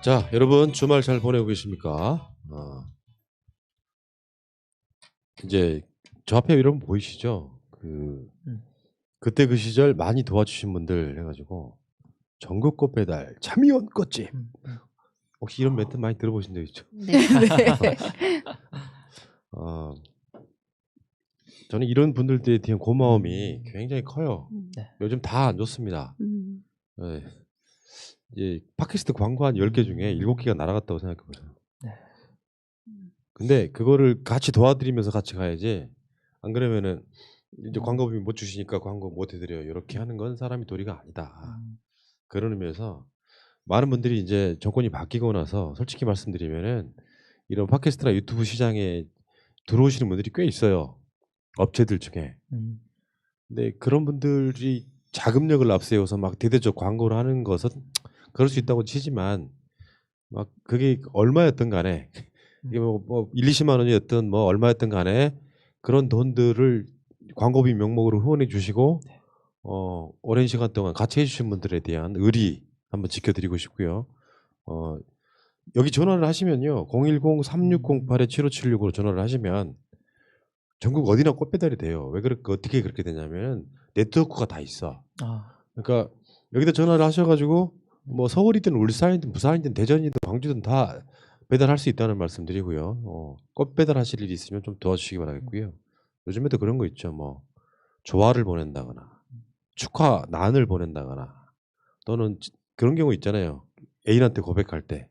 자, 여러분 주말 잘 보내고 계십니까? 이제 저 앞에 여러분 보이시죠? 그때 그 시절 많이 도와주신 분들 해가지고 전국꽃 배달 참이온 꽃집. 혹시 이런 멘트 많이 들어보신 적 있죠? 네. 네. 저는 이런 분들에 대한 고마움이 굉장히 커요. 네. 요즘 다 안 좋습니다. 네. 이제 팟캐스트 광고 한 10개 중에 7개가 날아갔다고 생각해보세요. 네. 근데 그거를 같이 도와드리면서 같이 가야지. 안 그러면은 이제 광고비 못 주시니까 광고 못 해드려요. 이렇게 하는 건 사람이 도리가 아니다. 그런 의미에서 많은 분들이 이제 정권이 바뀌고 나서 솔직히 말씀드리면은 이런 팟캐스트나 유튜브 시장에 들어오시는 분들이 꽤 있어요. 업체들 중에. 근데 그런 분들이 자금력을 앞세워서 막 대대적 광고를 하는 것은 그럴 수 있다고 치지만 막 그게 얼마였든 간에 이게 뭐 1, 20만 원이었든 뭐 얼마였든 간에 그런 돈들을 광고비 명목으로 후원해 주시고 오랜 시간 동안 같이 해주신 분들에 대한 의리 한번 지켜드리고 싶고요. 여기 전화를 하시면요. 010-3608-7576으로 전화를 하시면 전국 어디나 꽃 배달이 돼요. 왜 그렇게 어떻게 그렇게 되냐면 네트워크가 다 있어. 그러니까 여기다 전화를 하셔가지고 뭐 서울이든 울산이든 부산이든 대전이든 광주든 다 배달할 수 있다는 말씀드리고요. 꽃 배달하실 일이 있으면 좀 도와주시기 바라겠고요. 요즘에도 그런 거 있죠. 뭐 조화를 보낸다거나 축하난을 보낸다거나 또는 그런 경우 있잖아요. 애인한테 고백할 때.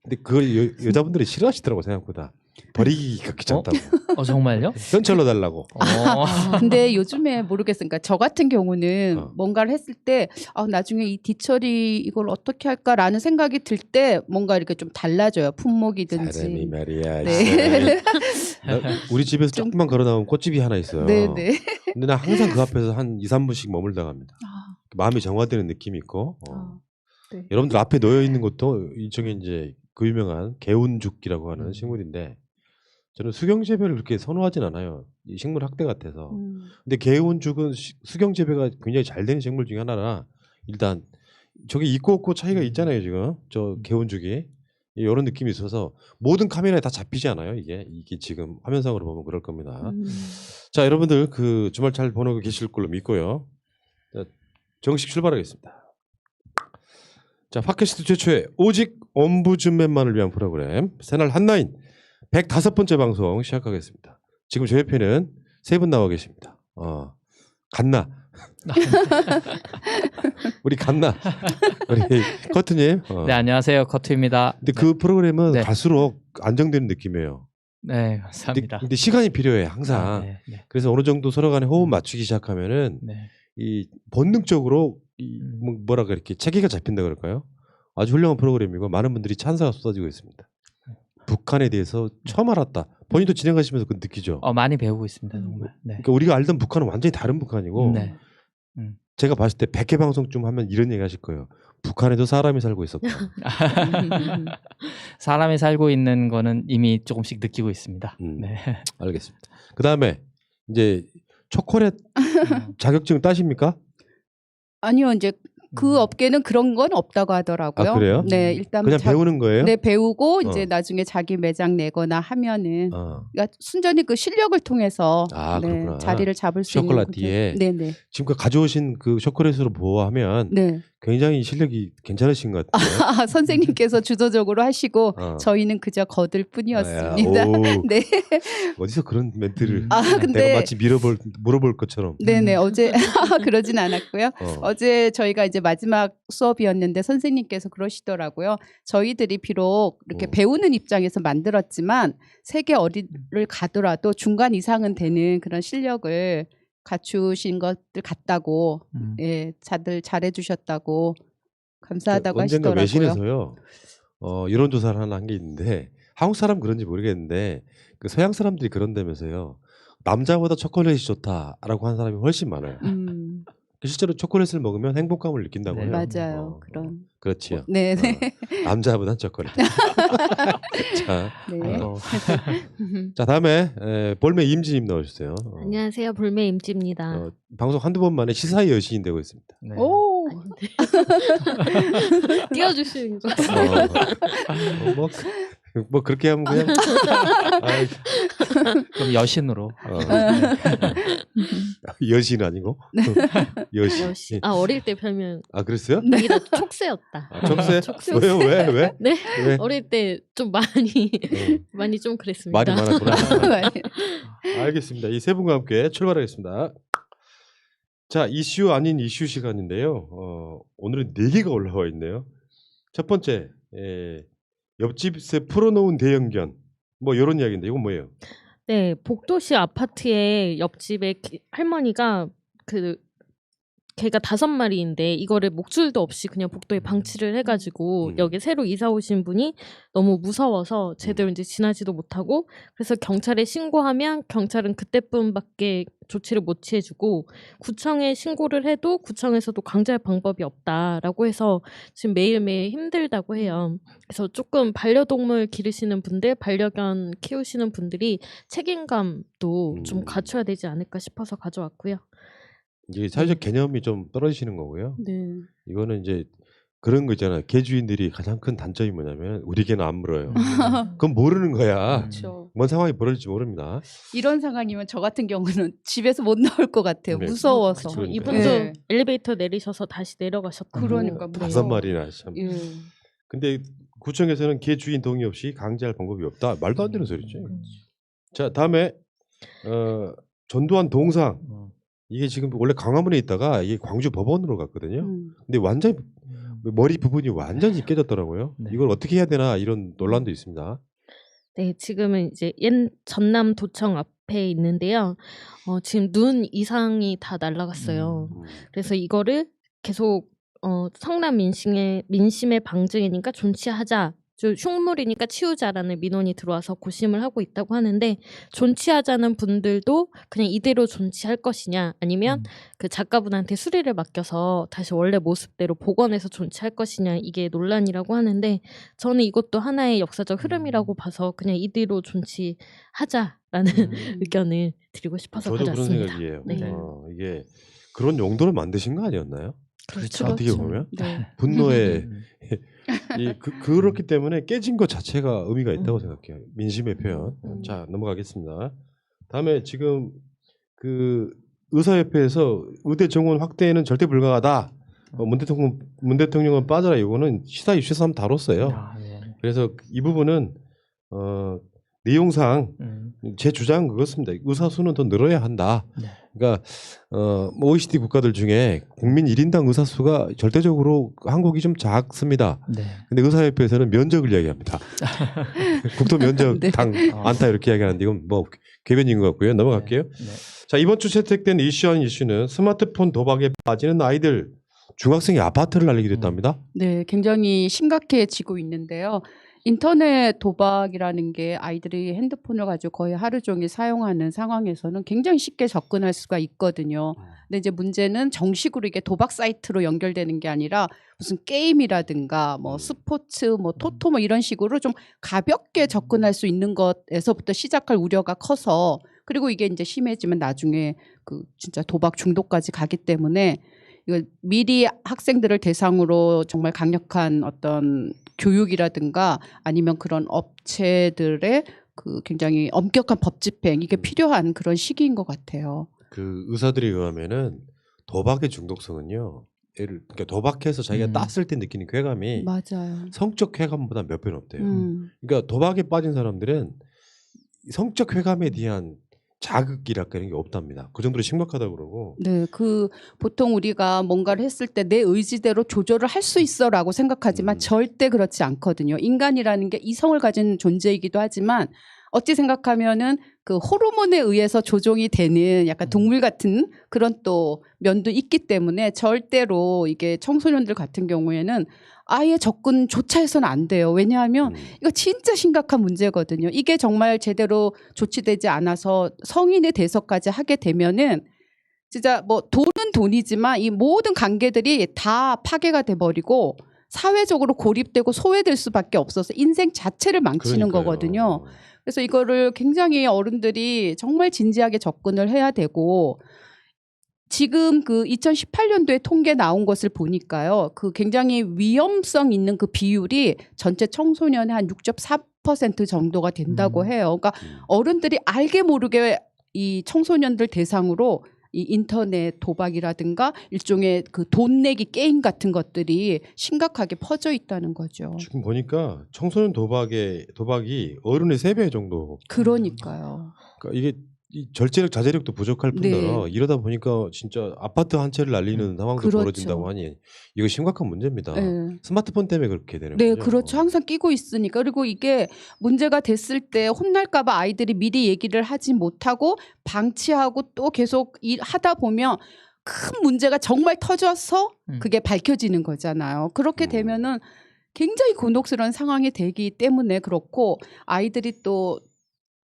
근데 그걸 여자분들이 싫어하시더라고 생각보다. 버리기가 귀찮다고. 정말요? 현찰로 달라고. 근데 요즘에 모르겠으니까 그러니까 저 같은 경우는 뭔가를 했을 때 나중에 이 뒤처리 이걸 어떻게 할까라는 생각이 들 때 뭔가 이렇게 좀 달라져요. 품목이든지. 사람이 말이야. 네. 우리 집에서 조금만 걸어 나오면 꽃집이 하나 있어요. 네네. 근데 나 항상 그 앞에서 한 2, 3분씩 머물다 갑니다. 마음이 정화되는 느낌이 있고. 네. 여러분들 앞에 놓여 있는 것도 이쪽에 이제 그 유명한 개운죽이라고 하는 식물인데 저는 수경 재배를 그렇게 선호하진 않아요. 이 식물 학대 같아서. 근데 개운죽은 수경 재배가 굉장히 잘 되는 식물 중에 하나라 일단 저게 있고 없고 차이가 있잖아요 지금 저 개운죽이 이런 느낌이 있어서 모든 카메라에 다 잡히지 않아요 이게 지금 화면상으로 보면 그럴 겁니다. 자 여러분들 그 주말 잘 보내고 계실 걸로 믿고요. 자, 정식 출발하겠습니다. 자 팟캐스트 최초의 오직 옴부즈맨만을 위한 프로그램 새날 한나인 105번째 방송 시작하겠습니다. 지금 제 옆에는 3분 나와 계십니다. 갓나 우리 갓나 우리 커트님. 네 안녕하세요 커트입니다. 근데 그 프로그램은 네. 갈수록 안정되는 느낌이에요. 네 감사합니다. 근데 시간이 필요해 항상. 네. 그래서 어느 정도 서로 간에 호흡 맞추기 시작하면은 이 본능적으로 뭐라 그렇게 체계가 잡힌다 그럴까요? 아주 훌륭한 프로그램이고 많은 분들이 찬사가 쏟아지고 있습니다. 북한에 대해서 처음 알았다. 본인도 진행하시면서 그 느끼죠? 많이 배우고 있습니다 정말. 네. 그러니까 우리가 알던 북한은 완전히 다른 북한이고 네. 제가 봤을 때 100회 방송쯤 하면 이런 얘기 하실 거예요. 북한에도 사람이 살고 있었다. 사람이 살고 있는 거는 이미 조금씩 느끼고 있습니다. 네. 알겠습니다. 그 다음에 이제 초콜릿 자격증 따십니까? 아니요 이제 그 업계는 그런 건 없다고 하더라고요. 아, 그래요? 네 일단 그냥 배우는 거예요? 네 배우고 이제 나중에 자기 매장 내거나 하면은 그러니까 순전히 그 실력을 통해서 그렇구나. 자리를 잡을 수 있는 초콜릿티에 네네. 지금 가져오신 그 초콜릿으로 보아하면 네. 굉장히 실력이 괜찮으신 것 같아요. 선생님께서 주도적으로 하시고 저희는 그저 거들 뿐이었습니다. 네. 어디서 그런 멘트를 근데 내가 마치 물어볼 것처럼. 네네 어제 그러진 않았고요. 어제 저희가 이제 마지막 수업이었는데 선생님께서 그러시더라고요. 저희들이 비록 이렇게 배우는 입장에서 만들었지만 세계 어디를 가더라도 중간 이상은 되는 그런 실력을 갖추신 것들 같다고 예, 다들 잘해주셨다고 감사하다고 언젠가 하시더라고요. 외신에서요 여론조사를 하나 한 게 있는데 한국 사람 그런지 모르겠는데 그 서양 사람들이 그런다면서요 남자보다 초콜릿이 좋다라고 한 사람이 훨씬 많아요. 실제로 초콜릿을 먹으면 행복감을 느낀다고요. 네. 맞아요. 그런. 그렇지요. 네, 네. 남자보단 초콜릿. 자, 네. 아이고. 자 다음에 볼메 임지님 나오셨어요. 안녕하세요. 볼메 임지입니다. 방송 한두 번 만에 시사의 여신이 되고 있습니다. 네. 오. 아닌데. 띄워주시는 거. 뭐 그렇게 하면 그냥 아이, 그럼 여신으로. 여신 아니고 여신. 역시. 아 어릴 때 별명 아 그랬어요? 이다 촉새였다. 촉새? 촉새. 왜요? 왜? 네. 왜? 어릴 때 좀 많이 어, 많이 좀 그랬습니다. 말이 많았구나. 알겠습니다. 이 세 분과 함께 출발하겠습니다. 자 이슈 아닌 이슈 시간인데요. 오늘은 4개가 올라와 있네요. 첫 번째 옆집세 풀어놓은 대형견 뭐 이런 이야기인데 이건 뭐예요? 네, 복도시 아파트에 옆집에 할머니가 그 개가 5마리인데 이거를 목줄도 없이 그냥 복도에 방치를 해가지고 여기 새로 이사 오신 분이 너무 무서워서 제대로 이제 지나지도 못하고 그래서 경찰에 신고하면 경찰은 그때뿐밖에 조치를 못 취해주고 구청에 신고를 해도 구청에서도 강제할 방법이 없다라고 해서 지금 매일매일 힘들다고 해요. 그래서 조금 반려동물 기르시는 분들, 반려견 키우시는 분들이 책임감도 좀 갖춰야 되지 않을까 싶어서 가져왔고요. 이게 사회적 개념이 좀 떨어지시는 거고요. 네. 이거는 이제 그런 거 있잖아요. 개주인들이 가장 큰 단점이 뭐냐면 우리 개는 안 물어요. 그건 모르는 거야. 그렇죠. 뭔 상황이 벌어질지 모릅니다. 이런 상황이면 저 같은 경우는 집에서 못 나올 것 같아요. 네. 무서워서. 그쵸. 그러니까요. 이분도 네. 엘리베이터 내리셔서 다시 내려가셨다고. 그러니까 네. 5마리나 참. 예. 근데 구청에서는 개 주인 동의 없이 강제할 방법이 없다. 말도 안 되는 소리죠. 자 다음에 전두환 동상. 이게 지금 원래 강화문에 있다가 이게 광주 법원으로 갔거든요. 근데 완전히 머리 부분이 완전히 깨졌더라고요. 네. 이걸 어떻게 해야 되나 이런 논란도 있습니다. 네, 지금은 이제 옛 전남 도청 앞에 있는데요. 지금 눈 이상이 다 날아갔어요. 그래서 이거를 계속 성남 민심의 방증이니까 존치하자. 흉물이니까 치우자라는 민원이 들어와서 고심을 하고 있다고 하는데 존치하자는 분들도 그냥 이대로 존치할 것이냐 아니면 그 작가분한테 수리를 맡겨서 다시 원래 모습대로 복원해서 존치할 것이냐 이게 논란이라고 하는데 저는 이것도 하나의 역사적 흐름이라고 봐서 그냥 이대로 존치하자라는 의견을 드리고 싶어서 저도 그런 가져왔습니다. 생각이에요. 네. 이게 그런 용도를 만드신 거 아니었나요? 그렇죠. 어떻게 보면 네. 분노에 그렇기 때문에 깨진 것 자체가 의미가 있다고 생각해요. 민심의 표현. 자 넘어가겠습니다. 다음에 지금 그 의사협회에서 의대 정원 확대는 절대 불가하다. 문 대통령은 빠져라. 이거는 시사 이슈에서 한번 다뤘어요. 아, 네. 그래서 이 부분은 내용상 제 주장은 그렇습니다. 의사 수는 더 늘어야 한다. 네. 그러니까 OECD 국가들 중에 국민 1인당 의사 수가 절대적으로 한국이 좀 작습니다. 네. 근데 의사협회에서는 면적을 이야기합니다. 국토 면적 네. 당 많다 이렇게 이야기하는데 이건 뭐 궤변인 것 같고요. 넘어갈게요. 네. 자 이번 주 채택된 이슈 아닌 이슈는 스마트폰 도박에 빠지는 아이들. 중학생이 아파트를 날리기도 했답니다. 네, 굉장히 심각해지고 있는데요. 인터넷 도박이라는 게 아이들이 핸드폰을 가지고 거의 하루 종일 사용하는 상황에서는 굉장히 쉽게 접근할 수가 있거든요. 근데 이제 문제는 정식으로 이게 도박 사이트로 연결되는 게 아니라 무슨 게임이라든가 뭐 스포츠, 뭐 토토 뭐 이런 식으로 좀 가볍게 접근할 수 있는 것에서부터 시작할 우려가 커서 그리고 이게 이제 심해지면 나중에 그 진짜 도박 중독까지 가기 때문에 이거 미리 학생들을 대상으로 정말 강력한 어떤 교육이라든가 아니면 그런 업체들의 그 굉장히 엄격한 법 집행 이게 필요한 그런 시기인 것 같아요. 그 의사들에 의하면은 도박의 중독성은요. 그러니까 도박해서 자기가 땄을 때 느끼는 쾌감이 맞아요. 성적 쾌감보다 몇 배는 없대요. 그러니까 도박에 빠진 사람들은 성적 쾌감에 대한 자극이랄까 이런 게 없답니다. 그 정도로 심각하다고 그러고. 네, 그 보통 우리가 뭔가를 했을 때 내 의지대로 조절을 할 수 있어라고 생각하지만 절대 그렇지 않거든요. 인간이라는 게 이성을 가진 존재이기도 하지만 어찌 생각하면은 그 호르몬에 의해서 조종이 되는 약간 동물 같은 그런 또 면도 있기 때문에 절대로 이게 청소년들 같은 경우에는 아예 접근조차 해서는 안 돼요. 왜냐하면 이거 진짜 심각한 문제거든요. 이게 정말 제대로 조치되지 않아서 성인이 돼서까지 하게 되면은 진짜 뭐 돈은 돈이지만 이 모든 관계들이 다 파괴가 돼버리고 사회적으로 고립되고 소외될 수밖에 없어서 인생 자체를 망치는 그러니까요. 거거든요. 그래서 이거를 굉장히 어른들이 정말 진지하게 접근을 해야 되고 지금 그 2018년도에 통계 나온 것을 보니까요. 그 굉장히 위험성 있는 그 비율이 전체 청소년의 한 6.4% 정도가 된다고 해요. 그러니까 어른들이 알게 모르게 이 청소년들 대상으로 이 인터넷 도박이라든가 일종의 그 돈 내기 게임 같은 것들이 심각하게 퍼져 있다는 거죠. 지금 보니까 청소년 도박이 어른의 3배 정도. 그러니까요. 그러니까 이게 이 절제력 자제력도 부족할 뿐더러 이러다 보니까 진짜 아파트 한 채를 날리는 상황도 그렇죠. 벌어진다고 하니 이거 심각한 문제입니다. 네. 스마트폰 때문에 그렇게 되는 네, 거죠. 그렇죠. 항상 끼고 있으니까. 그리고 이게 문제가 됐을 때 혼날까 봐 아이들이 미리 얘기를 하지 못하고 방치하고 또 계속 하다 보면 큰 문제가 정말 터져서 그게 밝혀지는 거잖아요. 그렇게 되면은 굉장히 곤혹스러운 상황이 되기 때문에 그렇고 아이들이 또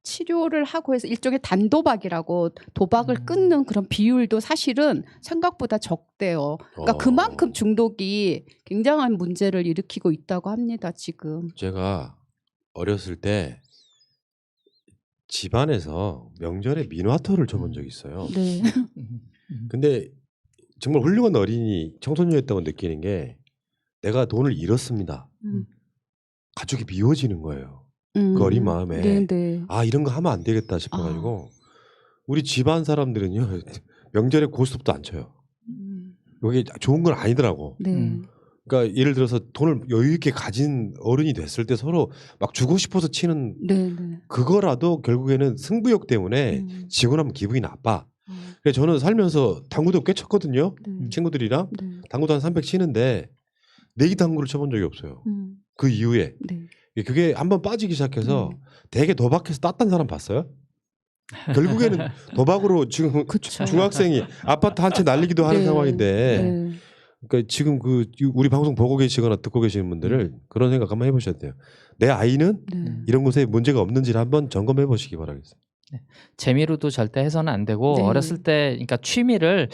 치료를 하고 해서 일종의 단도박이라고 도박을 끊는 그런 비율도 사실은 생각보다 적대요. 그러니까 그만큼 중독이 굉장한 문제를 일으키고 있다고 합니다. 지금. 제가 어렸을 때 집안에서 명절에 미니와터를 쳐본 적이 있어요. 네. 근데 정말 훌륭한 어린이 청소년이었다고 느끼는 게 내가 돈을 잃었습니다. 가족이 미워지는 거예요. 그 어린 마음에 네네. 아 이런 거 하면 안 되겠다 싶어가지고 우리 집안 사람들은요 명절에 고스톱도 안 쳐요. 이게 좋은 건 아니더라고. 네. 그러니까 예를 들어서 돈을 여유 있게 가진 어른이 됐을 때 서로 막 주고 싶어서 치는 네네. 그거라도 결국에는 승부욕 때문에 지고 나면 기분이 나빠. 그래서 저는 살면서 당구도 꽤 쳤거든요. 네. 친구들이랑 네. 당구도 한 300 치는데 내기 당구를 쳐본 적이 없어요. 그 이후에 네. 그게 한번 빠지기 시작해서 되게 도박해서 땄던 사람 봤어요? 결국에는 도박으로 지금 그쵸. 중학생이 아파트 한 채 날리기도 하는 네. 상황인데 네. 그러니까 지금 그 우리 방송 보고 계시거나 듣고 계시는 분들을 그런 생각 한번 해보셔야 돼요. 내 아이는 네. 이런 곳에 문제가 없는지를 한번 점검해 보시기 바라겠습니다. 재미로도 절대 해서는 안 되고 네. 어렸을 때 그러니까 취미를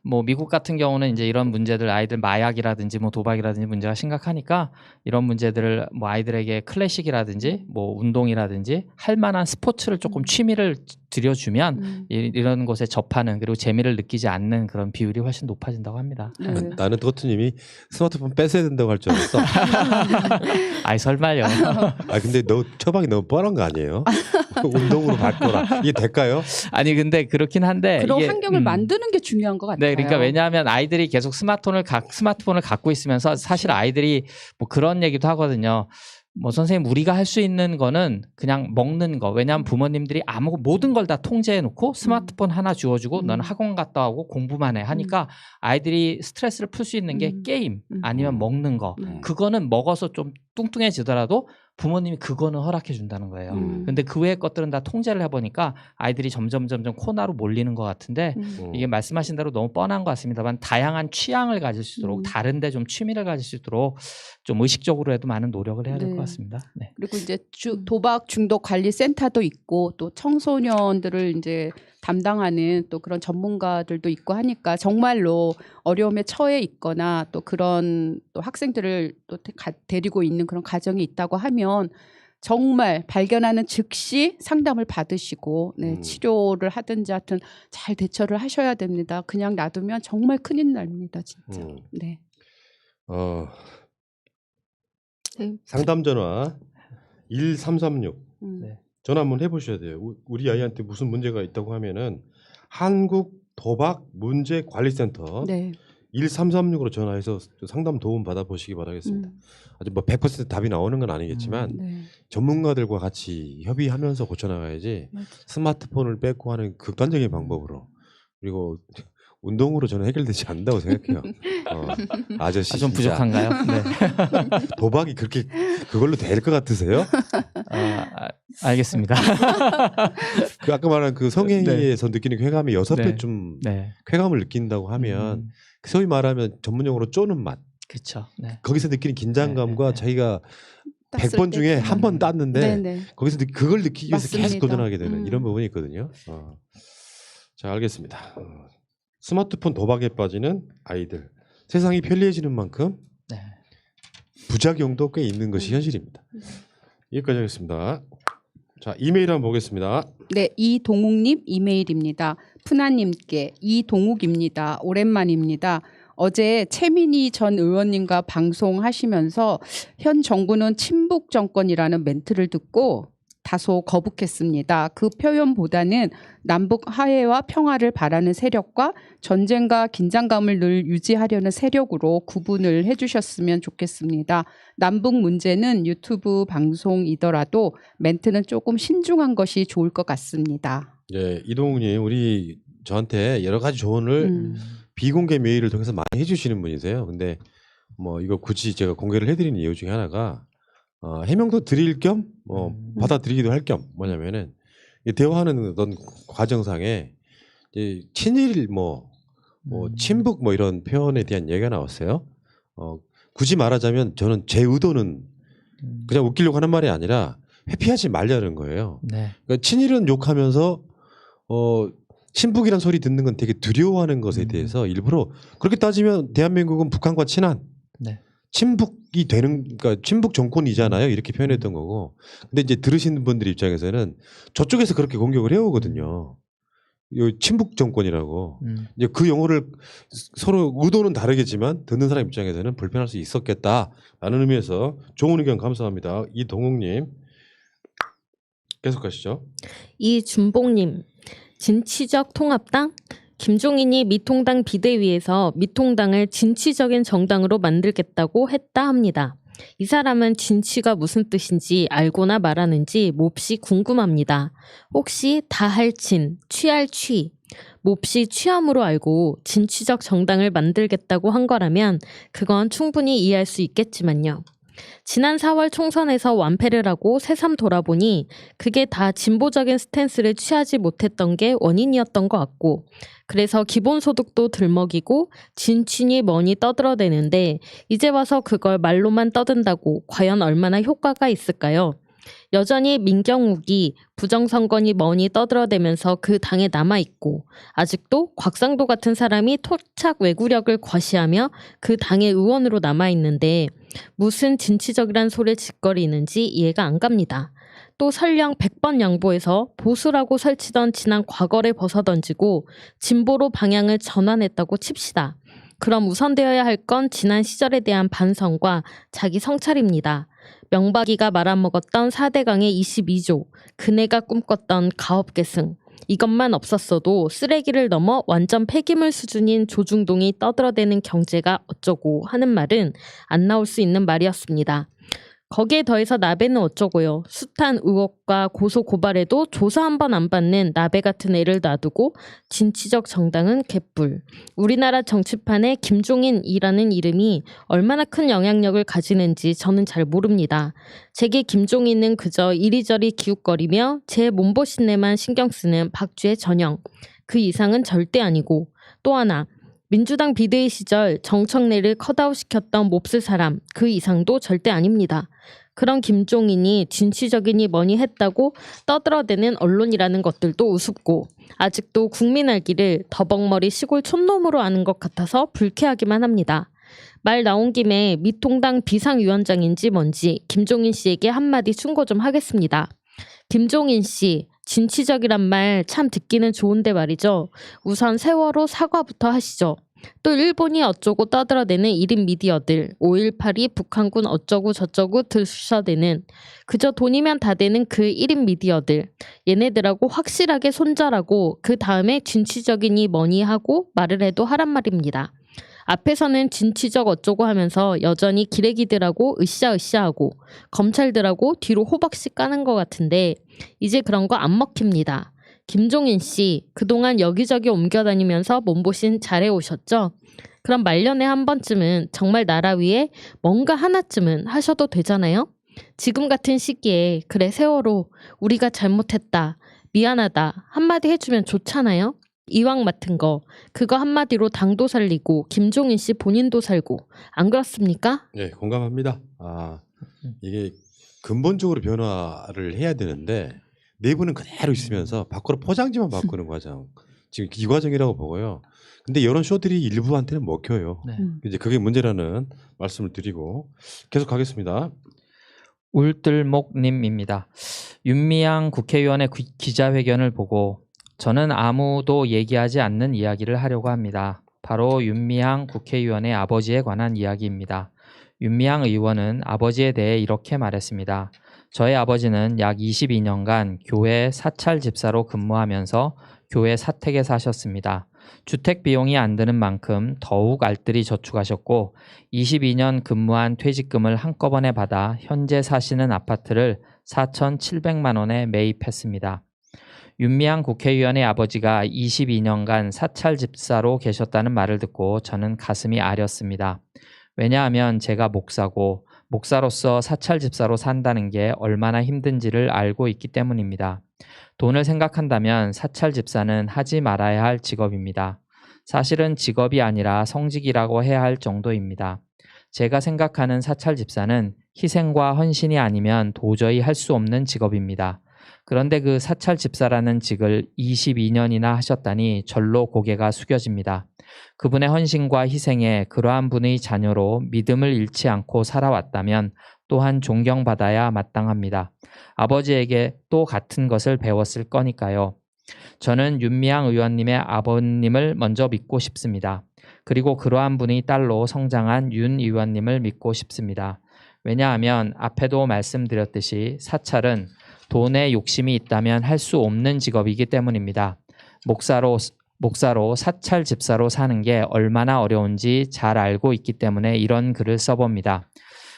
뭐 미국 같은 경우는 이제 이런 문제들 아이들 마약이라든지 뭐 도박이라든지 문제가 심각하니까 이런 문제들을 뭐 아이들에게 클래식이라든지 뭐 운동이라든지 할 만한 스포츠를 조금 취미를 들여주면 이런 곳에 접하는 그리고 재미를 느끼지 않는 그런 비율이 훨씬 높아진다고 합니다. 네. 나는 토트님이 스마트폰 뺏어야 된다고 할 줄 알았어. 아이 설마요. 아 근데 너 처방이 너무 뻔한 거 아니에요? 운동으로 바꿔라. 이게 될까요? 아니 근데 그렇긴 한데 그런 이게, 환경을 만드는 게 중요한 것 같아요. 네, 그러니까 왜냐하면 아이들이 계속 스마트폰을 갖고 있으면서 사실 아이들이 뭐 그런 얘기도 하거든요. 뭐 선생님 우리가 할 수 있는 거는 그냥 먹는 거. 왜냐하면 부모님들이 모든 걸 다 통제해 놓고 스마트폰 하나 주워주고 너는 학원 갔다 오고 공부만 해 하니까 아이들이 스트레스를 풀 수 있는 게 게임 아니면 먹는 거. 그거는 먹어서 좀 뚱뚱해지더라도 부모님이 그거는 허락해 준다는 거예요. 근데 그 외의 것들은 다 통제를 해보니까 아이들이 점점 코너로 몰리는 것 같은데 이게 말씀하신 대로 너무 뻔한 것 같습니다만 다양한 취향을 가질 수 있도록 다른데 좀 취미를 가질 수 있도록 좀 의식적으로라도 많은 노력을 해야 될 것 같습니다. 네. 그리고 이제 도박 중독 관리 센터도 있고 또 청소년들을 이제 담당하는 또 그런 전문가들도 있고 하니까 정말로 어려움에 처해 있거나 또 그런 또 학생들을 또 데리고 있는 그런 가정이 있다고 하면 정말 발견하는 즉시 상담을 받으시고 치료를 하든지 하여튼 잘 대처를 하셔야 됩니다. 그냥 놔두면 정말 큰일 납니다, 진짜. 네. 상담 전화 1336 네. 전화 한번 해보셔야 돼요. 우리 아이한테 무슨 문제가 있다고 하면은 한국 도박 문제 관리센터 1336으로 전화해서 상담 도움 받아보시기 바라겠습니다. 아주 뭐 100% 답이 나오는 건 아니겠지만 전문가들과 같이 협의하면서 고쳐나가야지 스마트폰을 뺏고 하는 극단적인 방법으로 그리고 운동으로 저는 해결되지 않는다고 생각해요. 아저씨 좀 부족한가요? 네. 도박이 그렇게 그걸로 될 것 같으세요? 알겠습니다. 그 아까 말한 그 성행위에서 느끼는 쾌감이 6배 좀 쾌감을 느낀다고 하면 소위 말하면 전문용어로 쪼는 맛. 그렇죠. 거기서 느끼는 긴장감과 자기가 100번 중에 한 번 땄는데 거기서 그걸 느끼기 위해서 계속 도전하게 되는 이런 부분이 있거든요. 자, 알겠습니다. 스마트폰 도박에 빠지는 아이들. 세상이 편리해지는 만큼 네. 부작용도 꽤 있는 것이 현실입니다. 여기까지 하겠습니다. 자, 이메일 한번 보겠습니다. 네, 이동욱님 이메일입니다. 푸나님께 이동욱입니다. 오랜만입니다. 어제 최민희 전 의원님과 방송하시면서 현 정부는 친북 정권이라는 멘트를 듣고 다소 거북했습니다. 그 표현보다는 남북 화해와 평화를 바라는 세력과 전쟁과 긴장감을 늘 유지하려는 세력으로 구분을 해주셨으면 좋겠습니다. 남북 문제는 유튜브 방송이더라도 멘트는 조금 신중한 것이 좋을 것 같습니다. 네, 이동욱님 저한테 여러 가지 조언을 비공개 메일을 통해서 많이 해주시는 분이세요. 근데 뭐 이거 굳이 제가 공개를 해드리는 이유 중에 하나가 해명도 드릴 겸 받아들이기도 할 겸 뭐냐면은 이 대화하는 어떤 과정상에 이제 친일 친북 이런 표현에 대한 얘기가 나왔어요. 굳이 말하자면 저는 제 의도는 그냥 웃기려고 하는 말이 아니라 회피하지 말자는 거예요. 네. 그러니까 친일은 욕하면서 친북이란 소리 듣는 건 되게 두려워하는 것에 대해서 일부러 그렇게 따지면 대한민국은 북한과 친한 네. 친북이 되는 그러니까 친북 정권이잖아요. 이렇게 표현했던 거고. 근데 이제 들으시는 분들 입장에서는 저쪽에서 그렇게 공격을 해오거든요. 이 친북 정권이라고. 이제 그 용어를 서로 의도는 다르겠지만 듣는 사람 입장에서는 불편할 수 있었겠다라는 의미에서 좋은 의견 감사합니다. 이동욱님 계속하시죠. 이준봉님, 진취적 통합당? 김종인이 미통당 비대위에서 미통당을 진취적인 정당으로 만들겠다고 했다 합니다. 이 사람은 진취가 무슨 뜻인지 알고나 말하는지 몹시 궁금합니다. 혹시 다할 진, 취할 취, 몹시 취함으로 알고 진취적 정당을 만들겠다고 한 거라면 그건 충분히 이해할 수 있겠지만요. 지난 4월 총선에서 완패를 하고 새삼 돌아보니 그게 다 진보적인 스탠스를 취하지 못했던 게 원인이었던 것 같고 그래서 기본소득도 들먹이고 진취니 뭐니 떠들어대는데 이제 와서 그걸 말로만 떠든다고 과연 얼마나 효과가 있을까요? 여전히 민경욱이 부정선거니 뭐니 떠들어대면서 그 당에 남아있고 아직도 곽상도 같은 사람이 토착 외구력을 과시하며 그 당의 의원으로 남아있는데 무슨 진취적이란 소리를 짓거리는지 이해가 안 갑니다. 또 설령 100번 양보해서 보수라고 설치던 지난 과거를 벗어던지고 진보로 방향을 전환했다고 칩시다. 그럼 우선되어야 할 건 지난 시절에 대한 반성과 자기 성찰입니다. 명박이가 말아먹었던 4대강의 22조, 그네가 꿈꿨던 가업계승, 이것만 없었어도 쓰레기를 넘어 완전 폐기물 수준인 조중동이 떠들어대는 경제가 어쩌고 하는 말은 안 나올 수 있는 말이었습니다. 거기에 더해서 나베는 어쩌고요. 숱한 의혹과 고소 고발에도 조사 한 번 안 받는 나베 같은 애를 놔두고 진취적 정당은 개뿔. 우리나라 정치판에 김종인이라는 이름이 얼마나 큰 영향력을 가지는지 저는 잘 모릅니다. 제게 김종인은 그저 이리저리 기웃거리며 제 몸보신내만 신경 쓰는 박쥐의 전형. 그 이상은 절대 아니고 또 하나. 민주당 비대위 시절 정청래를 컷아웃시켰던 몹쓸 사람 그 이상도 절대 아닙니다. 그런 김종인이 진취적이니 뭐니 했다고 떠들어대는 언론이라는 것들도 우습고 아직도 국민 알기를 더벅머리 시골 촌놈으로 아는 것 같아서 불쾌하기만 합니다. 말 나온 김에 미통당 비상위원장인지 뭔지 김종인 씨에게 한마디 충고 좀 하겠습니다. 김종인 씨, 진취적이란 말 참 듣기는 좋은데 말이죠. 우선 세월호 사과부터 하시죠. 또 일본이 어쩌고 떠들어대는 1인 미디어들, 5.18이 북한군 어쩌고 저쩌고 들쑤셔대는 그저 돈이면 다 되는 그 1인 미디어들. 얘네들하고 확실하게 손절하고 그 다음에 진취적이니 뭐니 하고 말을 해도 하란 말입니다. 앞에서는 진취적 어쩌고 하면서 여전히 기레기들하고 으쌰으쌰하고 검찰들하고 뒤로 호박씩 까는 것 같은데 이제 그런 거 안 먹힙니다. 김종인 씨, 그동안 여기저기 옮겨다니면서 몸보신 잘해오셨죠? 그럼 말년에 한 번쯤은 정말 나라 위에 뭔가 하나쯤은 하셔도 되잖아요? 지금 같은 시기에 그래 세월호 우리가 잘못했다, 미안하다 한마디 해주면 좋잖아요? 이왕 맡은 거 그거 한마디로 당도 살리고 김종인 씨 본인도 살고 안 그렇습니까? 네, 공감합니다. 이게 근본적으로 변화를 해야 되는데 내부는 그대로 있으면서 밖으로 포장지만 바꾸는 과정. 지금 이 과정이라고 보고요. 근데 이런 쇼들이 일부한테는 먹혀요. 네. 이제 그게 문제라는 말씀을 드리고 계속 가겠습니다. 울들목님입니다. 윤미향 국회의원의 기자회견을 보고 저는 아무도 얘기하지 않는 이야기를 하려고 합니다. 바로 윤미향 국회의원의 아버지에 관한 이야기입니다. 윤미향 의원은 아버지에 대해 이렇게 말했습니다. 저의 아버지는 약 22년간 교회 사찰 집사로 근무하면서 교회 사택에 사셨습니다. 주택 비용이 안 드는 만큼 더욱 알뜰히 저축하셨고 22년 근무한 퇴직금을 한꺼번에 받아 현재 사시는 아파트를 4,700만 원에 매입했습니다. 윤미향 국회의원의 아버지가 22년간 사찰 집사로 계셨다는 말을 듣고 저는 가슴이 아렸습니다. 왜냐하면 제가 목사고 목사로서 사찰 집사로 산다는 게 얼마나 힘든지를 알고 있기 때문입니다. 돈을 생각한다면 사찰 집사는 하지 말아야 할 직업입니다. 사실은 직업이 아니라 성직이라고 해야 할 정도입니다. 제가 생각하는 사찰 집사는 희생과 헌신이 아니면 도저히 할 수 없는 직업입니다. 그런데 그 사찰 집사라는 직을 22년이나 하셨다니 절로 고개가 숙여집니다. 그분의 헌신과 희생에 그러한 분의 자녀로 믿음을 잃지 않고 살아왔다면 또한 존경받아야 마땅합니다. 아버지에게 또 같은 것을 배웠을 거니까요. 저는 윤미향 의원님의 아버님을 먼저 믿고 싶습니다. 그리고 그러한 분의 딸로 성장한 윤 의원님을 믿고 싶습니다. 왜냐하면 앞에도 말씀드렸듯이 사찰은 돈에 욕심이 있다면 할 수 없는 직업이기 때문입니다. 목사로 사찰 집사로 사는 게 얼마나 어려운지 잘 알고 있기 때문에 이런 글을 써봅니다.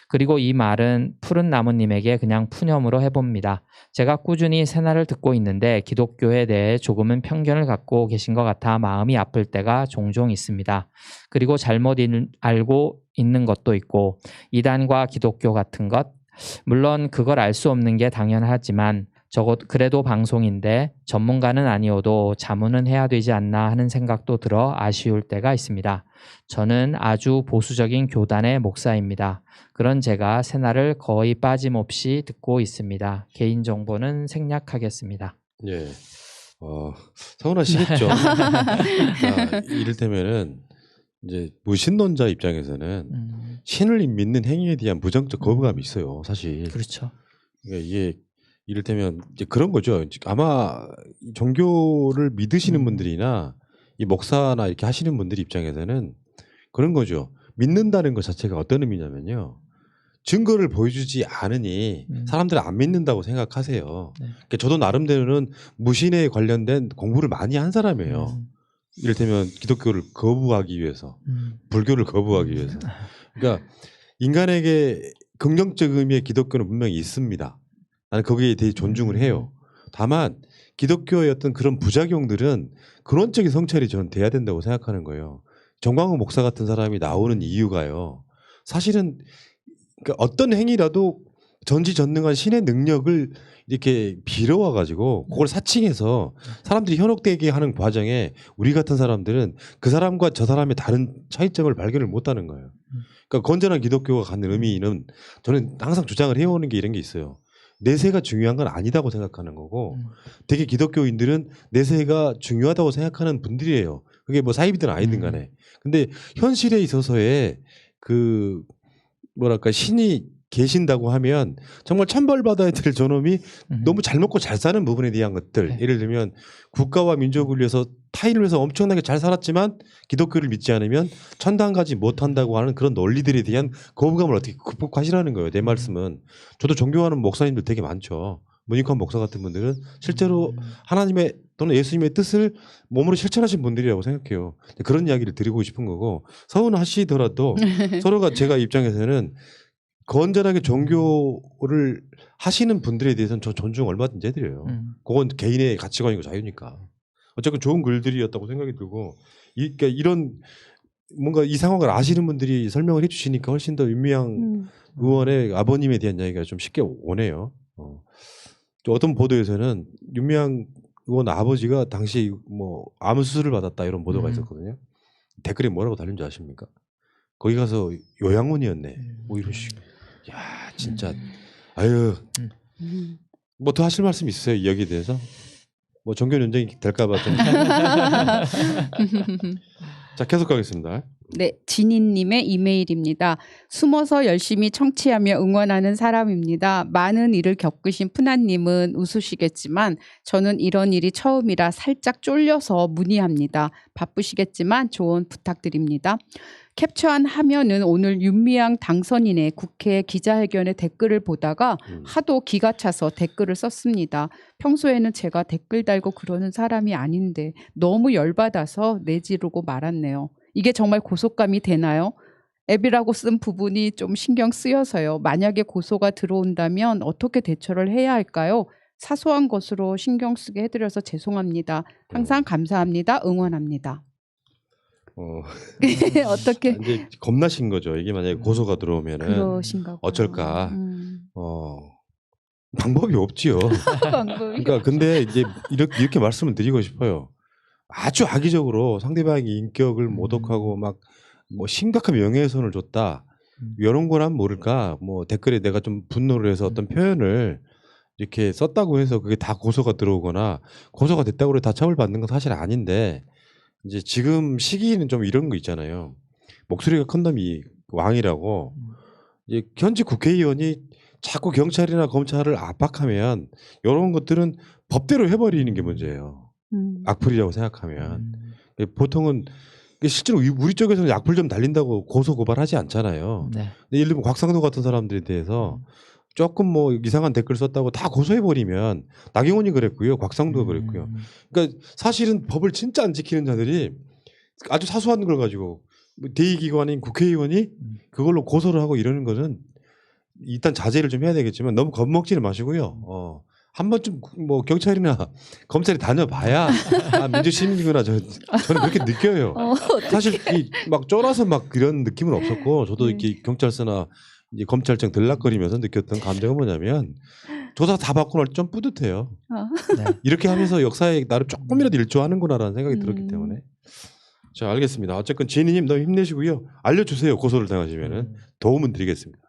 그리고 이 말은 푸른 나무님에게 그냥 푸념으로 해봅니다. 제가 꾸준히 새날을 듣고 있는데 기독교에 대해 조금은 편견을 갖고 계신 것 같아 마음이 아플 때가 종종 있습니다. 그리고 잘못 알고 있는 것도 있고 이단과 기독교 같은 것, 물론 그걸 알 수 없는 게 당연하지만 그래도 방송인데 전문가는 아니어도 자문은 해야 되지 않나 하는 생각도 들어 아쉬울 때가 있습니다. 저는 아주 보수적인 교단의 목사입니다. 그런 제가 새날을 거의 빠짐없이 듣고 있습니다. 개인정보는 생략하겠습니다. 예. 서운하시겠죠. 이를테면은 이제 무신론자 입장에서는 신을 믿는 행위에 대한 부정적 거부감이 있어요. 사실. 그렇죠. 그러니까 이게 이를테면 이제 그런 거죠. 아마 종교를 믿으시는 분들이나 이 목사나 이렇게 하시는 분들 입장에서는 그런 거죠. 믿는다는 것 자체가 어떤 의미냐면요. 증거를 보여주지 않으니 사람들은 안 믿는다고 생각하세요. 네. 그러니까 저도 나름대로는 무신에 관련된 공부를 많이 한 사람이에요. 이를테면 기독교를 거부하기 위해서, 불교를 거부하기 위해서. 그러니까 인간에게 긍정적 의미의 기독교는 분명히 있습니다. 나는 거기에 대해 존중을 해요. 다만 기독교의 어떤 그런 부작용들은 근원적인 성찰이 저는 돼야 된다고 생각하는 거예요. 정광훈 목사 같은 사람이 나오는 이유가요. 사실은 그러니까 어떤 행위라도 전지전능한 신의 능력을 이렇게 빌어와 가지고 그걸 사칭해서 사람들이 현혹되게 하는 과정에 우리 같은 사람들은 그 사람과 저 사람의 다른 차이점을 발견을 못하는 거예요. 그러니까 건전한 기독교가 갖는 의미는 저는 항상 주장을 해오는 게 이런 게 있어요. 내세가 중요한 건 아니다고 생각하는 거고 되게 기독교인들은 내세가 중요하다고 생각하는 분들이에요. 그게 뭐 사이비든 아니든 간에. 근데 현실에 있어서의 그 뭐랄까 신이 계신다고 하면 정말 천벌받아야 될 저놈이 너무 잘 먹고 잘 사는 부분에 대한 것들. 네. 예를 들면 국가와 민족을 위해서 타인을 위해서 엄청나게 잘 살았지만 기독교를 믿지 않으면 천당 가지 못한다고 하는 그런 논리들에 대한 거부감을 어떻게 극복하시라는 거예요. 내 말씀은. 저도 존경하는 목사님들 되게 많죠. 문익환 목사 같은 분들은 실제로 하나님의 또는 예수님의 뜻을 몸으로 실천하신 분들이라고 생각해요. 그런 이야기를 드리고 싶은 거고 서운하시더라도 서로가 제가 입장에서는 건전하게 종교를 하시는 분들에 대해서는 저 존중 얼마든지 해드려요. 그건 개인의 가치관이고 자유니까. 어쨌든 좋은 글들이었다고 생각이 들고 그러니까 이런 뭔가 이 상황을 아시는 분들이 설명을 해주시니까 훨씬 더 윤미향 의원의 아버님에 대한 이야기가 좀 쉽게 오네요. 또 어떤 보도에서는 윤미향 의원 아버지가 당시 뭐 암 수술을 받았다 이런 보도가 있었거든요. 댓글에 뭐라고 달린 줄 아십니까? 거기 가서 요양원이었네. 뭐 이런 식. 야 진짜 아유 뭐 더 하실 말씀 있으세요 이 여기에 대해서? 뭐 종교 논쟁이 될까봐 좀. 자 계속 가겠습니다. 네, 진희님의 이메일입니다. 숨어서 열심히 청취하며 응원하는 사람입니다. 많은 일을 겪으신 푸나님은 웃으시겠지만 저는 이런 일이 처음이라 살짝 쫄려서 문의합니다. 바쁘시겠지만 조언 부탁드립니다. 캡처한 화면은 오늘 윤미향 당선인의 국회 기자회견의 댓글을 보다가 하도 기가 차서 댓글을 썼습니다. 평소에는 제가 댓글 달고 그러는 사람이 아닌데 너무 열받아서 내지르고 말았네요. 이게 정말 고소감이 되나요? 앱이라고 쓴 부분이 좀 신경 쓰여서요. 만약에 고소가 들어온다면 어떻게 대처를 해야 할까요? 사소한 것으로 신경 쓰게 해드려서 죄송합니다. 항상 감사합니다. 응원합니다. 어떻게 이제 겁나신 거죠. 이게 만약에 고소가 들어오면은 그러신가? 어쩔까? 방법이 없지요. 방법이. 그러니까 근데 이제 이렇게 말씀을 드리고 싶어요. 아주 악의적으로 상대방의 인격을 모독하고 막 뭐 심각한 명예훼손을 줬다. 이런 거란 모를까? 뭐 댓글에 내가 좀 분노를 해서 어떤 표현을 이렇게 썼다고 해서 그게 다 고소가 들어오거나 고소가 됐다고 해서 다 처벌받는 건 사실 아닌데 이제 지금 시기는 좀 이런 거 있잖아요. 목소리가 큰 놈이 왕이라고 이제 현직 국회의원이 자꾸 경찰이나 검찰을 압박하면 이런 것들은 법대로 해버리는 게 문제예요. 악플이라고 생각하면 보통은 실제로 우리 쪽에서는 악플 좀 달린다고 고소 고발하지 않잖아요. 네. 근데 예를 들면 곽상도 같은 사람들에 대해서 조금 뭐 이상한 댓글 썼다고 다 고소해버리면 나경원이 그랬고요, 곽상도가 그랬고요. 그러니까 사실은 법을 진짜 안 지키는 자들이 아주 사소한 걸 가지고 대의기관인 국회의원이 그걸로 고소를 하고 이러는 거는 일단 자제를 좀 해야 되겠지만 너무 겁먹지는 마시고요. 한 번쯤 뭐 경찰이나 검찰에 다녀봐야 민주시민이구나 저는 그렇게 느껴요. 사실 막 쫄아서 막 그런 느낌은 없었고 저도 이렇게 경찰서나 이제 검찰청 들락거리면서 느꼈던 감정은 뭐냐면 조사 다 받고 날 좀 뿌듯해요. 네. 이렇게 하면서 역사에 나를 조금이라도 일조하는구나라는 생각이 들었기 때문에. 자 알겠습니다. 어쨌건 지혜님 너무 힘내시고요. 알려주세요. 고소를 당하시면은 도움은 드리겠습니다.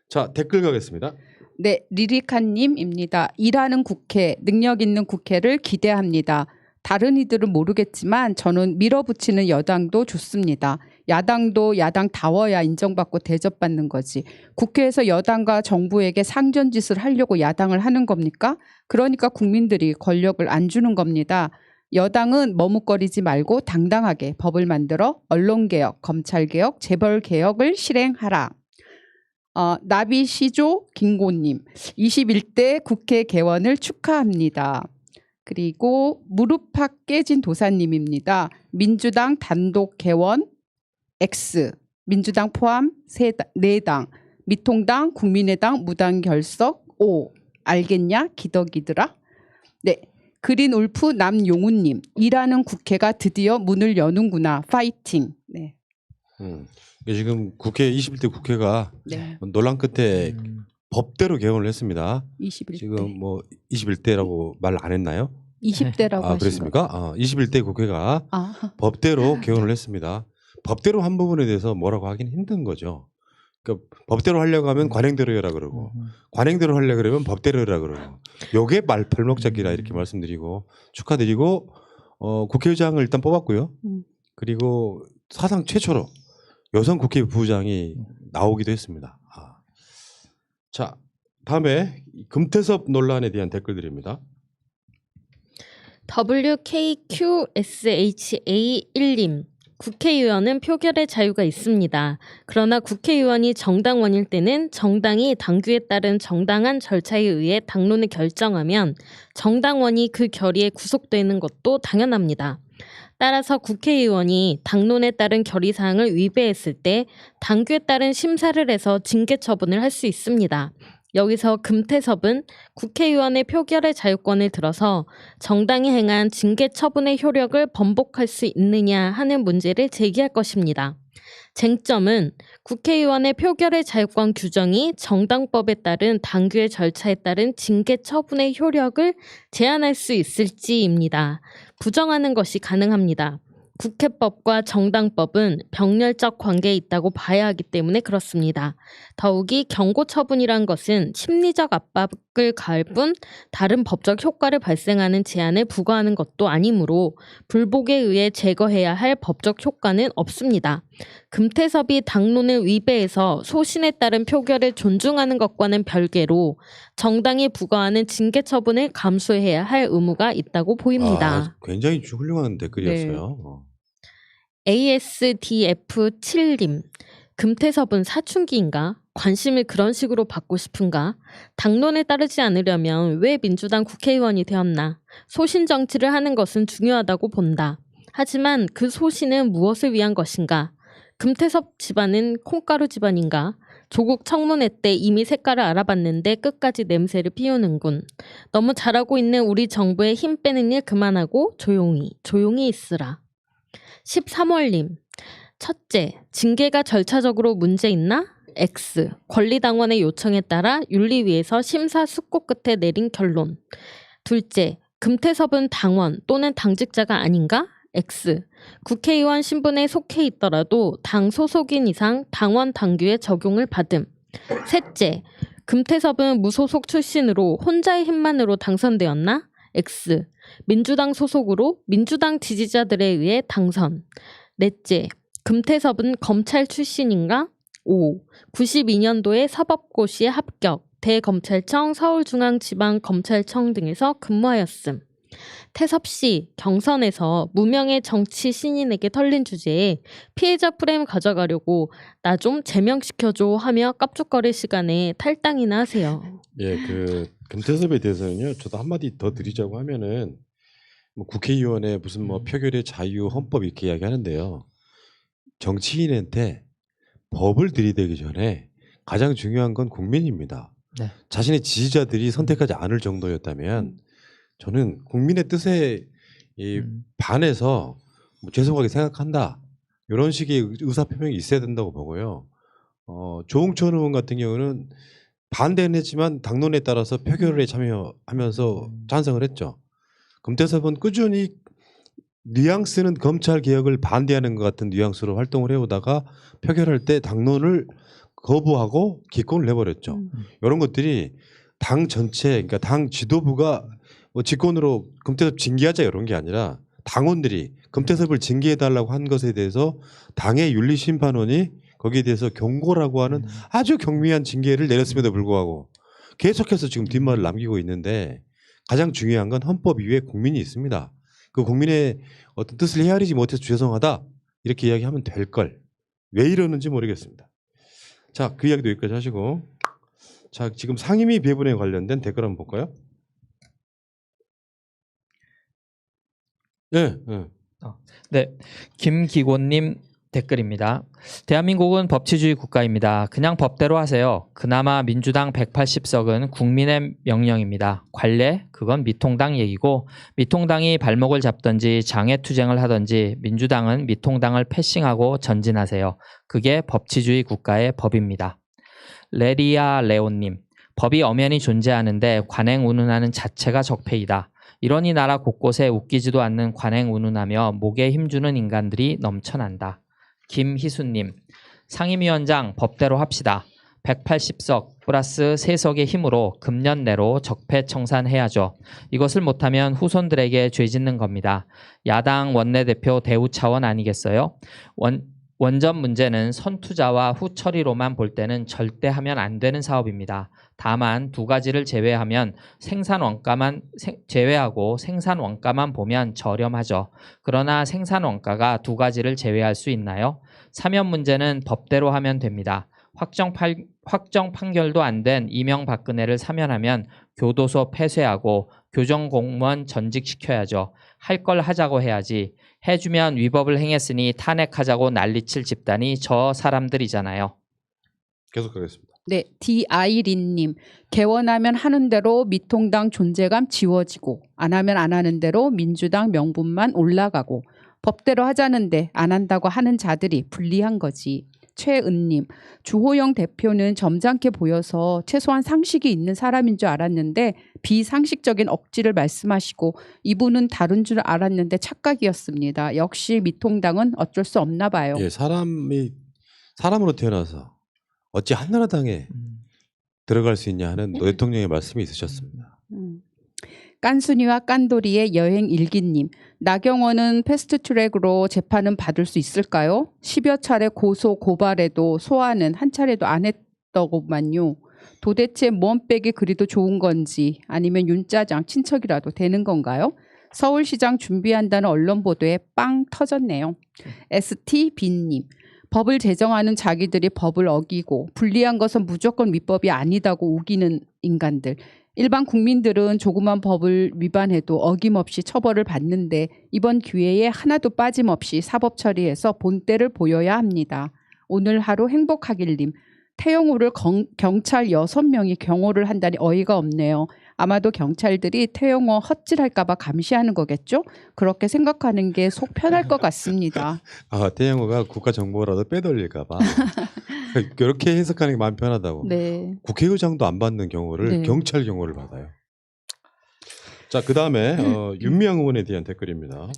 자 댓글 가겠습니다. 네, 리리카님입니다. 일하는 국회, 능력 있는 국회를 기대합니다. 다른 이들은 모르겠지만 저는 밀어붙이는 여당도 좋습니다. 야당도 야당다워야 인정받고 대접받는 거지. 국회에서 여당과 정부에게 상전짓을 하려고 야당을 하는 겁니까? 그러니까 국민들이 권력을 안 주는 겁니다. 여당은 머뭇거리지 말고 당당하게 법을 만들어 언론개혁, 검찰개혁, 재벌개혁을 실행하라. 나비시조 김고님 21대 국회 개원을 축하합니다. 그리고 무릎팍 깨진 도사님입니다. 민주당 단독 개원 X, 민주당 포함 4당, 미통당, 국민의당, 무당결석 O. 알겠냐 기덕이들아. 네, 그린 울프 남용우님 일하는 국회가 드디어 문을 여는구나. 파이팅. 네. 지금 국회 21대 국회가 네. 논란 끝에 법대로 개원을 했습니다. 21대. 지금 뭐 21대라고 말 안 했나요? 20대라고 하신 그랬습니까? 21대 국회가 법대로 개원을 했습니다. 법대로 한 부분에 대해서 뭐라고 하긴 힘든 거죠. 그러니까 법대로 하려고 하면 관행대로 해라 그러고 관행대로 하려고 그러면 법대로 해라 그러고 요게 발목잡기라 이렇게 말씀드리고 축하드리고 국회의장을 일단 뽑았고요. 그리고 사상 최초로 여성 국회 부의장이 나오기도 했습니다. 자, 다음에 금태섭 논란에 대한 댓글들입니다. WKQSHA1님 국회의원은 표결의 자유가 있습니다. 그러나 국회의원이 정당원일 때는 정당이 당규에 따른 정당한 절차에 의해 당론을 결정하면 정당원이 그 결의에 구속되는 것도 당연합니다. 따라서 국회의원이 당론에 따른 결의사항을 위배했을 때 당규에 따른 심사를 해서 징계 처분을 할 수 있습니다. 여기서 금태섭은 국회의원의 표결의 자유권을 들어서 정당이 행한 징계 처분의 효력을 번복할 수 있느냐 하는 문제를 제기할 것입니다. 쟁점은 국회의원의 표결의 자유권 규정이 정당법에 따른 당규의 절차에 따른 징계 처분의 효력을 제한할 수 있을지입니다. 부정하는 것이 가능합니다. 국회법과 정당법은 병렬적 관계에 있다고 봐야 하기 때문에 그렇습니다. 더욱이 경고 처분이란 것은 심리적 압박을 가할 뿐 다른 법적 효과를 발생하는 제한을 부과하는 것도 아니므로 불복에 의해 제거해야 할 법적 효과는 없습니다. 금태섭이 당론을 위배해서 소신에 따른 표결을 존중하는 것과는 별개로 정당이 부과하는 징계 처분을 감수해야 할 의무가 있다고 보입니다. 굉장히 훌륭한 댓글이었어요. ASDF7님, 금태섭은 사춘기인가? 관심을 그런 식으로 받고 싶은가? 당론에 따르지 않으려면 왜 민주당 국회의원이 되었나? 소신 정치를 하는 것은 중요하다고 본다. 하지만 그 소신은 무엇을 위한 것인가? 금태섭 집안은 콩가루 집안인가? 조국 청문회 때 이미 색깔을 알아봤는데 끝까지 냄새를 피우는군. 너무 잘하고 있는 우리 정부에 힘 빼는 일 그만하고 조용히 있으라. 13월님, 첫째, 징계가 절차적으로 문제 있나? X, 권리당원의 요청에 따라 윤리위에서 심사숙고 끝에 내린 결론. 둘째, 금태섭은 당원 또는 당직자가 아닌가? X, 국회의원 신분에 속해 있더라도 당 소속인 이상 당원 당규의 적용을 받음. 셋째, 금태섭은 무소속 출신으로 혼자의 힘만으로 당선되었나? X, 민주당 소속으로 민주당 지지자들에 의해 당선. 넷째, 금태섭은 검찰 출신인가? 5. 92년도에 사법고시에 합격, 대검찰청, 서울중앙지방검찰청 등에서 근무하였음. 태섭 씨, 경선에서 무명의 정치 신인에게 털린 주제에 피해자 프레임 가져가려고 나 좀 제명시켜줘 하며 깝죽거릴 시간에 탈당이나 하세요. 예, 그 금태섭에 대해서는요. 저도 한마디 더 드리자고 하면은 뭐 국회의원의 무슨 뭐 표결의 자유, 헌법 이렇게 이야기하는데요. 정치인한테 법을 들이대기 전에 가장 중요한 건 국민입니다. 네. 자신의 지지자들이 선택하지 않을 정도였다면 저는 국민의 뜻에 반해서 뭐 죄송하게 생각한다 이런 식의 의사표명이 있어야 된다고 보고요. 조홍천 의원 같은 경우는 반대는 했지만 당론에 따라서 표결에 참여하면서 찬성을 했죠. 금태섭은 꾸준히 뉘앙스는 검찰 개혁을 반대하는 것 같은 뉘앙스로 활동을 해오다가 표결할 때 당론을 거부하고 기권을 내버렸죠. 이런 것들이 당 전체, 그러니까 당 지도부가 뭐 직권으로 금태섭 징계하자 이런 게 아니라 당원들이 금태섭을 징계해달라고 한 것에 대해서 당의 윤리심판원이 거기에 대해서 경고라고 하는 아주 경미한 징계를 내렸음에도 불구하고 계속해서 지금 뒷말을 남기고 있는데 가장 중요한 건 헌법 위에 국민이 있습니다. 그 국민의 어떤 뜻을 헤아리지 못해서 죄송하다 이렇게 이야기하면 될 걸. 왜 이러는지 모르겠습니다. 자, 그 이야기도 여기까지 하시고 자, 지금 상임위 배분에 관련된 댓글 한번 볼까요? 네, 네. 네, 김기곤님 댓글입니다. 대한민국은 법치주의 국가입니다. 그냥 법대로 하세요. 그나마 민주당 180석은 국민의 명령입니다. 관례? 그건 미통당 얘기고 미통당이 발목을 잡든지 장애투쟁을 하든지 민주당은 미통당을 패싱하고 전진하세요. 그게 법치주의 국가의 법입니다. 레리아 레온님, 법이 엄연히 존재하는데 관행 운운하는 자체가 적폐이다. 이러니 나라 곳곳에 웃기지도 않는 관행 운운하며 목에 힘주는 인간들이 넘쳐난다. 김희수님, 상임위원장 법대로 합시다. 180석 플러스 3석의 힘으로 금년 내로 적폐 청산해야죠. 이것을 못하면 후손들에게 죄짓는 겁니다. 야당 원내대표 대우 차원 아니겠어요? 원전 문제는 선투자와 후처리로만 볼 때는 절대 하면 안 되는 사업입니다. 다만 두 가지를 제외하면 생산 원가만 제외하고 생산 원가만 보면 저렴하죠. 그러나 생산 원가가 두 가지를 제외할 수 있나요? 사면 문제는 법대로 하면 됩니다. 확정 판결도 안 된 이명박근혜를 사면하면 교도소 폐쇄하고 교정공무원 전직시켜야죠. 할 걸 하자고 해야지. 해주면 위법을 행했으니 탄핵하자고 난리칠 집단이 저 사람들이잖아요. 계속하겠습니다. 네, 디아이린님, 개원하면 하는 대로 미통당 존재감 지워지고 안 하면 안 하는 대로 민주당 명분만 올라가고 법대로 하자는데 안 한다고 하는 자들이 불리한 거지. 박최은님, 주호영 대표는 점잖게 보여서 최소한 상식이 있는 사람인 줄 알았는데 비상식적인 억지를 말씀하시고 이분은 다른 줄 알았는데 착각이었습니다. 역시 미통당은 어쩔 수 없나 봐요. 예, 사람으로 태어나서 어찌 한나라당에 들어갈 수 있냐 하는 노 대통령의 말씀이 있으셨습니다. 깐순이와 깐돌이의 여행 일기님, 나경원은 패스트트랙으로 재판은 받을 수 있을까요? 10여 차례 고소 고발해도 소환은 한 차례도 안 했더구만요. 도대체 뭔 백이 그리도 좋은 건지 아니면 윤짜장 친척이라도 되는 건가요? 서울시장 준비한다는 언론 보도에 빵 터졌네요. STB님, 법을 제정하는 자기들이 법을 어기고 불리한 것은 무조건 위법이 아니다고 우기는 인간들. 일반 국민들은 조그만 법을 위반해도 어김없이 처벌을 받는데 이번 기회에 하나도 빠짐없이 사법 처리해서 본때를 보여야 합니다. 오늘 하루 행복하길님, 태영호를 경찰 6명이 경호를 한다니 어이가 없네요. 아마도 경찰들이 태영호 헛질할까 봐 감시하는 거겠죠? 그렇게 생각하는 게 속 편할 것 같습니다. 아, 태영호가 국가정보라도 빼돌릴까 봐 그렇게 해석하는 게 마음 편하다고. 네. 국회의장도 안 받는 경우를 네. 경찰 경호를 받아요. 자, 그다음에 윤미향 의원에 대한 댓글입니다.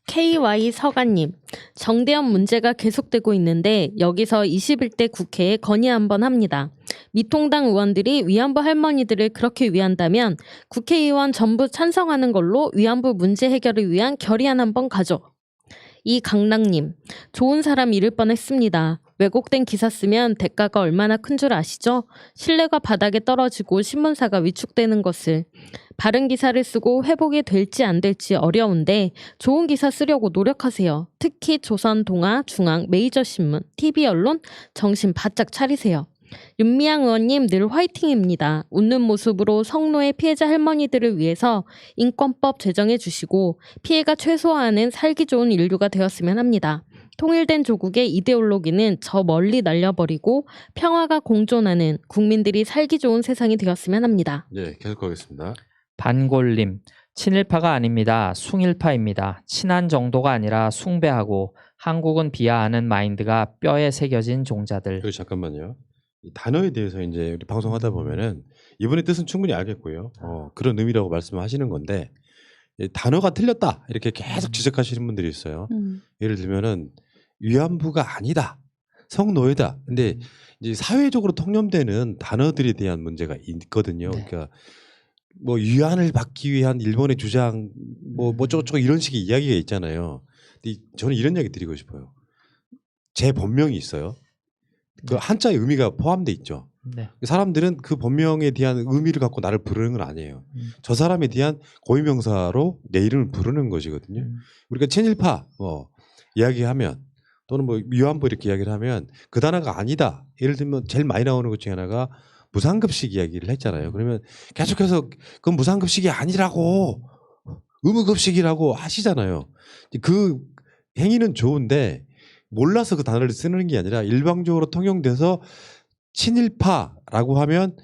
KY 서가님, 정대협 문제가 계속되고 있는데 여기서 21대 국회에 건의 한번 합니다. 미통당 의원들이 위안부 할머니들을 그렇게 위한다면 국회의원 전부 찬성하는 걸로 위안부 문제 해결을 위한 결의안 한번 가죠. 이 강락님, 좋은 사람 잃을 뻔했습니다. 왜곡된 기사 쓰면 대가가 얼마나 큰 줄 아시죠? 신뢰가 바닥에 떨어지고 신문사가 위축되는 것을. 바른 기사를 쓰고 회복이 될지 안 될지 어려운데 좋은 기사 쓰려고 노력하세요. 특히 조선, 동아, 중앙, 메이저 신문, TV 언론 정신 바짝 차리세요. 윤미향 의원님 늘 화이팅입니다. 웃는 모습으로 성노예 피해자 할머니들을 위해서 인권법 제정해 주시고 피해가 최소화하는 살기 좋은 인류가 되었으면 합니다. 통일된 조국의 이데올로기는 저 멀리 날려버리고 평화가 공존하는 국민들이 살기 좋은 세상이 되었으면 합니다. 네, 계속 가겠습니다. 반골님, 친일파가 아닙니다. 숭일파입니다. 친한 정도가 아니라 숭배하고 한국은 비하하는 마인드가 뼈에 새겨진 종자들. 여기 잠깐만요. 이 단어에 대해서 이제 우리 방송하다 보면은 이분의 뜻은 충분히 알겠고요. 그런 의미라고 말씀하시는 건데 이 단어가 틀렸다 이렇게 계속 지적하시는 분들이 있어요. 예를 들면은 위안부가 아니다, 성노예다. 근데 이제 사회적으로 통념되는 단어들에 대한 문제가 있거든요. 네. 그러니까 뭐 위안을 받기 위한 일본의 주장, 뭐 저거 이런 식의 이야기가 있잖아요. 근데 저는 이런 이야기 드리고 싶어요. 제 본명이 있어요. 그 한자의 의미가 포함돼 있죠. 네. 사람들은 그 본명에 대한 의미를 갖고 나를 부르는 건 아니에요. 저 사람에 대한 고유명사로 내 이름을 부르는 것이거든요. 우리가 친일파 이야기하면 또는 뭐 위안부 이렇게 이야기를 하면 그 단어가 아니다. 예를 들면 제일 많이 나오는 것 중에 하나가 무상급식 이야기를 했잖아요. 그러면 계속해서 그건 무상급식이 아니라고 의무급식이라고 하시잖아요. 그 행위는 좋은데 몰라서 그 단어를 쓰는 게 아니라 일방적으로 통용돼서 친일파라고 하면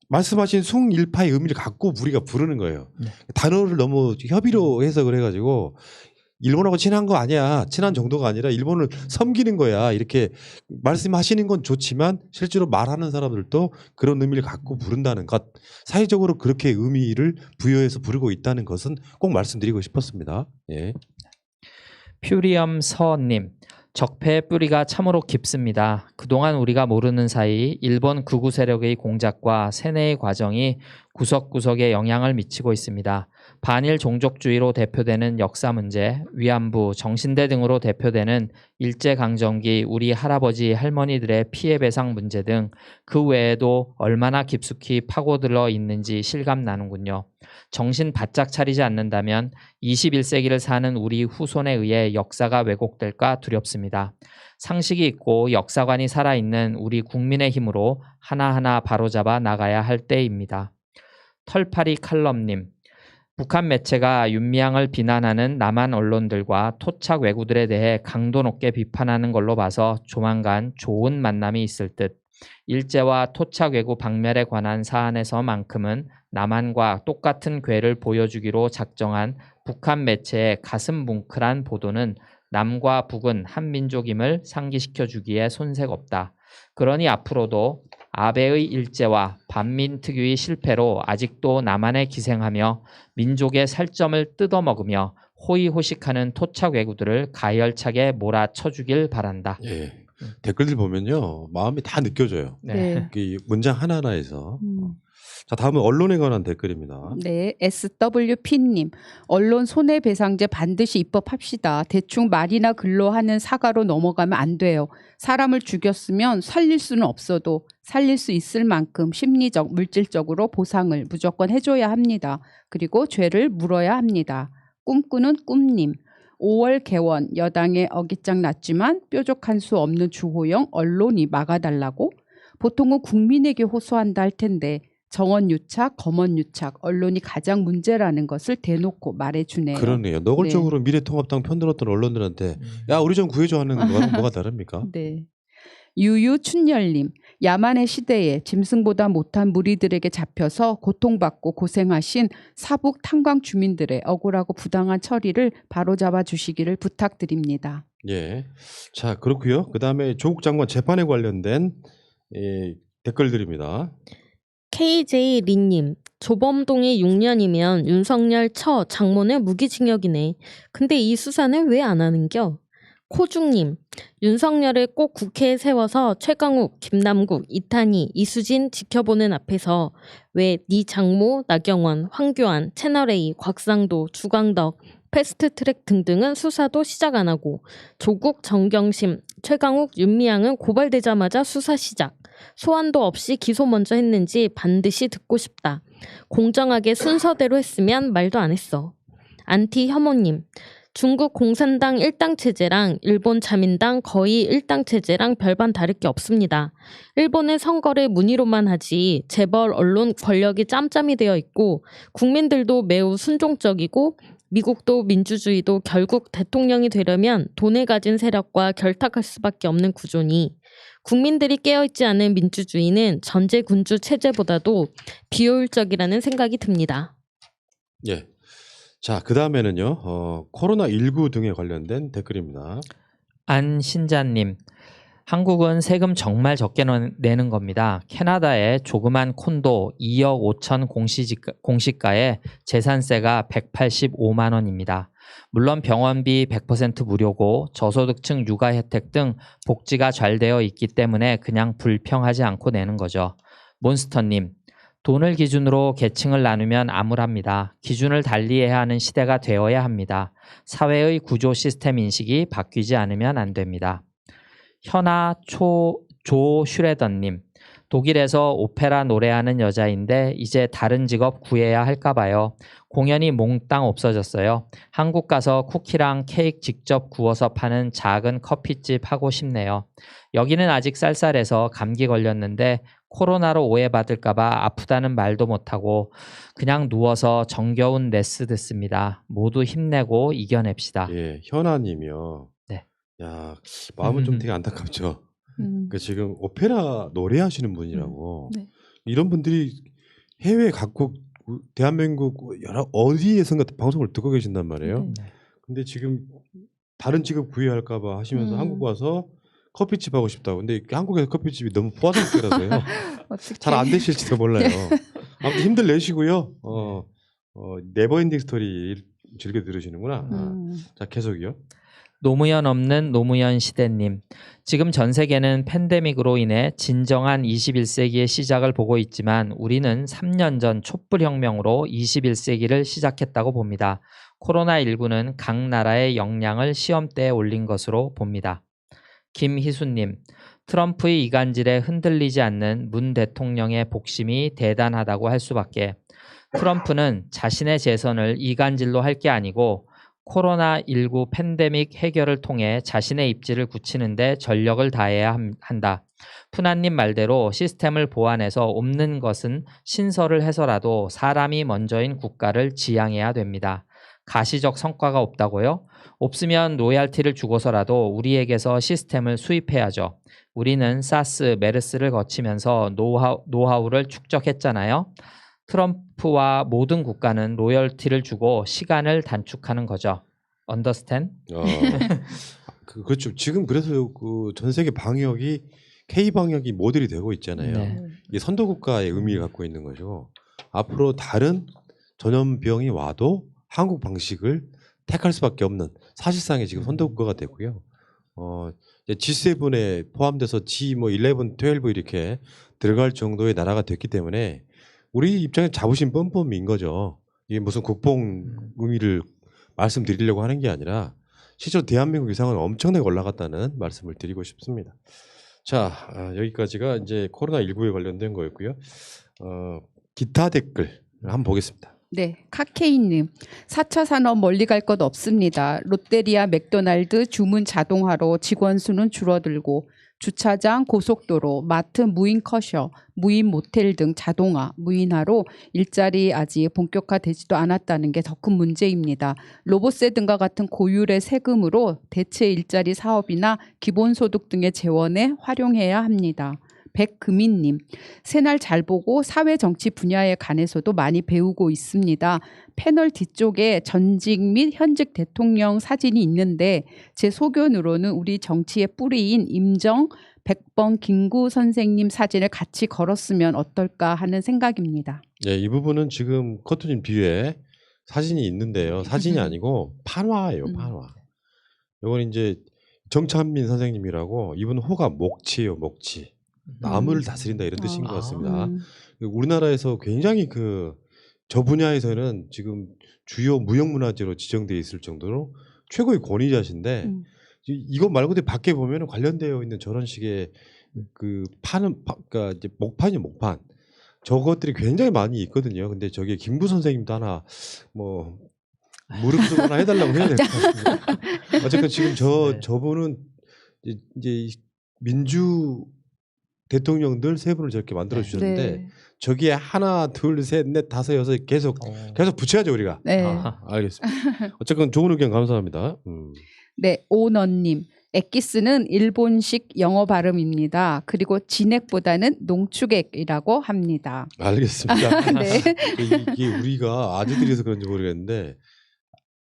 말씀하신 숭일파의 의미를 갖고 우리가 부르는 거예요. 네. 단어를 너무 협의로 해석을 해가지고 일본하고 친한 거 아니야, 친한 정도가 아니라 일본을 섬기는 거야 이렇게 말씀하시는 건 좋지만 실제로 말하는 사람들도 그런 의미를 갖고 부른다는 것, 사회적으로 그렇게 의미를 부여해서 부르고 있다는 것은 꼭 말씀드리고 싶었습니다. 예. 퓨리엄 서님, 적폐의 뿌리가 참으로 깊습니다. 그동안 우리가 모르는 사이 일본 극우 세력의 공작과 세뇌의 과정이 구석구석에 영향을 미치고 있습니다. 반일 종족주의로 대표되는 역사 문제, 위안부, 정신대 등으로 대표되는 일제강점기 우리 할아버지 할머니들의 피해 배상 문제 등 그 외에도 얼마나 깊숙이 파고들어 있는지 실감나는군요. 정신 바짝 차리지 않는다면 21세기를 사는 우리 후손에 의해 역사가 왜곡될까 두렵습니다. 상식이 있고 역사관이 살아있는 우리 국민의 힘으로 하나하나 바로잡아 나가야 할 때입니다. 털파리 칼럼님, 북한 매체가 윤미향을 비난하는 남한 언론들과 토착 왜구들에 대해 강도 높게 비판하는 걸로 봐서 조만간 좋은 만남이 있을 듯. 일제와 토착 왜구 박멸에 관한 사안에서만큼은 남한과 똑같은 궤를 보여주기로 작정한 북한 매체의 가슴 뭉클한 보도는 남과 북은 한 민족임을 상기시켜 주기에 손색 없다. 그러니 앞으로도 아베의 일제와 반민 특유의 실패로 아직도 남한에 기생하며 민족의 살점을 뜯어먹으며 호의호식하는 토착 왜구들을 가열차게 몰아쳐주길 바란다. 예. 댓글들 보면요 마음이 다 느껴져요. 네. 이 문장 하나하나에서. 자 다음은 언론에 관한 댓글입니다. 네, SWP님. 언론 손해배상제 반드시 입법합시다. 대충 말이나 글로 하는 사과로 넘어가면 안 돼요. 사람을 죽였으면 살릴 수는 없어도 살릴 수 있을 만큼 심리적, 물질적으로 보상을 무조건 해줘야 합니다. 그리고 죄를 물어야 합니다. 꿈꾸는 꿈님. 5월 개원 여당의 어깃장 났지만 뾰족한 수 없는 주호영 언론이 막아달라고? 보통은 국민에게 호소한다 할 텐데 정원유착, 검언유착, 언론이 가장 문제라는 것을 대놓고 말해주네요. 그러네요. 노골적으로 미래통합당 편들었던 언론들한테 야 우리 좀 구해줘 하는 거랑 뭐가 다릅니까? 네. 유유춘열님. 야만의 시대에 짐승보다 못한 무리들에게 잡혀서 고통받고 고생하신 사북 탄광 주민들의 억울하고 부당한 처리를 바로잡아 주시기를 부탁드립니다. 예. 자 그렇고요. 그 다음에 조국 장관 재판에 관련된 댓글들입니다. KJ 리님, 조범동이 6년이면 윤석열 처 장모는 무기징역이네. 근데 이 수사는 왜 안 하는겨? 코중님, 윤석열을 꼭 국회에 세워서 최강욱, 김남국, 이탄희, 이수진 지켜보는 앞에서 왜 네 장모, 나경원, 황교안, 채널A, 곽상도, 주광덕, 패스트트랙 등등은 수사도 시작 안 하고 조국, 정경심, 최강욱, 윤미향은 고발되자마자 수사 시작. 소환도 없이 기소 먼저 했는지 반드시 듣고 싶다. 공정하게 순서대로 했으면 말도 안 했어. 안티 혐오님. 중국 공산당 일당 체제랑 일본 자민당 거의 일당 체제랑 별반 다를 게 없습니다. 일본은 선거를 문의로만 하지 재벌 언론 권력이 짬짬이 되어 있고 국민들도 매우 순종적이고 미국도 민주주의도 결국 대통령이 되려면 돈을 가진 세력과 결탁할 수밖에 없는 구조니 국민들이 깨어있지 않은 민주주의는 전제군주 체제보다도 비효율적이라는 생각이 듭니다. 예. 자, 그 다음에는요, 코로나19 등에 관련된 댓글입니다. 안신자님, 한국은 세금 정말 적게 내는 겁니다. 캐나다의 조그만 콘도 2억 5천 공시가에 재산세가 185만 원입니다. 물론 병원비 100% 무료고 저소득층 육아 혜택 등 복지가 잘 되어 있기 때문에 그냥 불평하지 않고 내는 거죠. 몬스터님, 돈을 기준으로 계층을 나누면 암울합니다. 기준을 달리해야 하는 시대가 되어야 합니다. 사회의 구조 시스템 인식이 바뀌지 않으면 안 됩니다. 현아 조 슈레더님, 독일에서 오페라 노래하는 여자인데 이제 다른 직업 구해야 할까 봐요. 공연이 몽땅 없어졌어요. 한국 가서 쿠키랑 케이크 직접 구워서 파는 작은 커피집 하고 싶네요. 여기는 아직 쌀쌀해서 감기 걸렸는데 코로나로 오해받을까 봐 아프다는 말도 못하고 그냥 누워서 정겨운 레스 듣습니다. 모두 힘내고 이겨냅시다. 예, 현아님이요. 네. 야, 마음은 좀 되게 안타깝죠. 그 지금 오페라 노래하시는 분이라고 네. 이런 분들이 해외 각국 대한민국 여러 어디에선가 방송을 듣고 계신단 말이에요. 네. 근데 지금 다른 직업 구해야 할까봐 하시면서 한국 와서 커피집 하고 싶다고. 근데 한국에서 커피집이 너무 포화상태라서요. 잘 안 되실지도 몰라요. 아무튼 힘들 내시고요. 네버엔딩 스토리 즐겨 들으시는구나. 자, 계속이요. 노무현 없는 노무현 시대님. 지금 전 세계는 팬데믹으로 인해 진정한 21세기의 시작을 보고 있지만 우리는 3년 전 촛불혁명으로 21세기를 시작했다고 봅니다. 코로나19는 각 나라의 역량을 시험대에 올린 것으로 봅니다. 김희수님. 트럼프의 이간질에 흔들리지 않는 문 대통령의 복심이 대단하다고 할 수밖에. 트럼프는 자신의 재선을 이간질로 할 게 아니고 코로나19 팬데믹 해결을 통해 자신의 입지를 굳히는 데 전력을 다해야 한다. 푸나님 말대로 시스템을 보완해서 없는 것은 신설을 해서라도 사람이 먼저인 국가를 지향해야 됩니다. 가시적 성과가 없다고요? 없으면 로얄티를 주고서라도 우리에게서 시스템을 수입해야죠. 우리는 사스, 메르스를 거치면서 노하우를 축적했잖아요. 트럼프와 모든 국가는 로열티를 주고 시간을 단축하는 거죠. understand. 그렇죠. 지금 그래서 그 전 세계 방역이 K 방역이 모델이 되고 있잖아요. 네. 이게 선도국가의 의미를 갖고 있는 거죠. 앞으로 다른 전염병이 와도 한국 방식을 택할 수밖에 없는 사실상의 지금 선도국가가 되고요. 이제 G7에 포함돼서 G11, 12 이렇게 들어갈 정도의 나라가 됐기 때문에 우리 입장에 자부심 뿜뿜인 거죠. 이게 무슨 국뽕 의미를 말씀드리려고 하는 게 아니라 실제로 대한민국 위상은 엄청나게 올라갔다는 말씀을 드리고 싶습니다. 자, 여기까지가 이제 코로나19에 관련된 거였고요. 기타 댓글 한번 보겠습니다. 네, 카케이님. 4차 산업 멀리 갈 것 없습니다. 롯데리아, 맥도날드 주문 자동화로 직원 수는 줄어들고 주차장, 고속도로, 마트 무인 커셔, 무인 모텔 등 자동화, 무인화로 일자리 아직 본격화되지도 않았다는 게 더 큰 문제입니다. 로봇세 등과 같은 고율의 세금으로 대체 일자리 사업이나 기본소득 등의 재원에 활용해야 합니다. 백금희님, 새날 잘 보고 사회정치 분야에 관해서도 많이 배우고 있습니다. 패널 뒤쪽에 전직 및 현직 대통령 사진이 있는데 제 소견으로는 우리 정치의 뿌리인 임정, 백번 김구 선생님 사진을 같이 걸었으면 어떨까 하는 생각입니다. 네, 이 부분은 지금 커튼님 뒤에 사진이 있는데요. 사진이 아니고 판화예요, 판화. 이건 이제 정찬민 선생님이라고 이분 호가 목치예요, 목치. 나무를 다스린다 이런 뜻인 것 같습니다. 우리나라에서 굉장히 저 분야에서는 지금 주요 무형문화재로 지정돼 있을 정도로 최고의 권위자신데 이것 말고도 밖에 보면 관련되어 있는 저런 식의 그러니까 이제 목판 저것들이 굉장히 많이 있거든요. 근데 저게 김구 선생님도 하나 뭐 무릎 꿇고 하나 해달라고 해야 될 것 같습니다. 어쨌든 지금 저분은 이제 민주 대통령들 3분을 저렇게 만들어 주셨는데 네. 저기에 하나, 둘, 셋, 넷, 다섯, 여섯 계속 붙여야죠 우리가. 네. 알겠습니다. 어쨌든 좋은 의견 감사합니다. 네, 오너님. 엑기스는 일본식 영어 발음입니다. 그리고 진액보다는 농축액이라고 합니다. 알겠습니다. 네. 이게 우리가 아재들이서 그런지 모르겠는데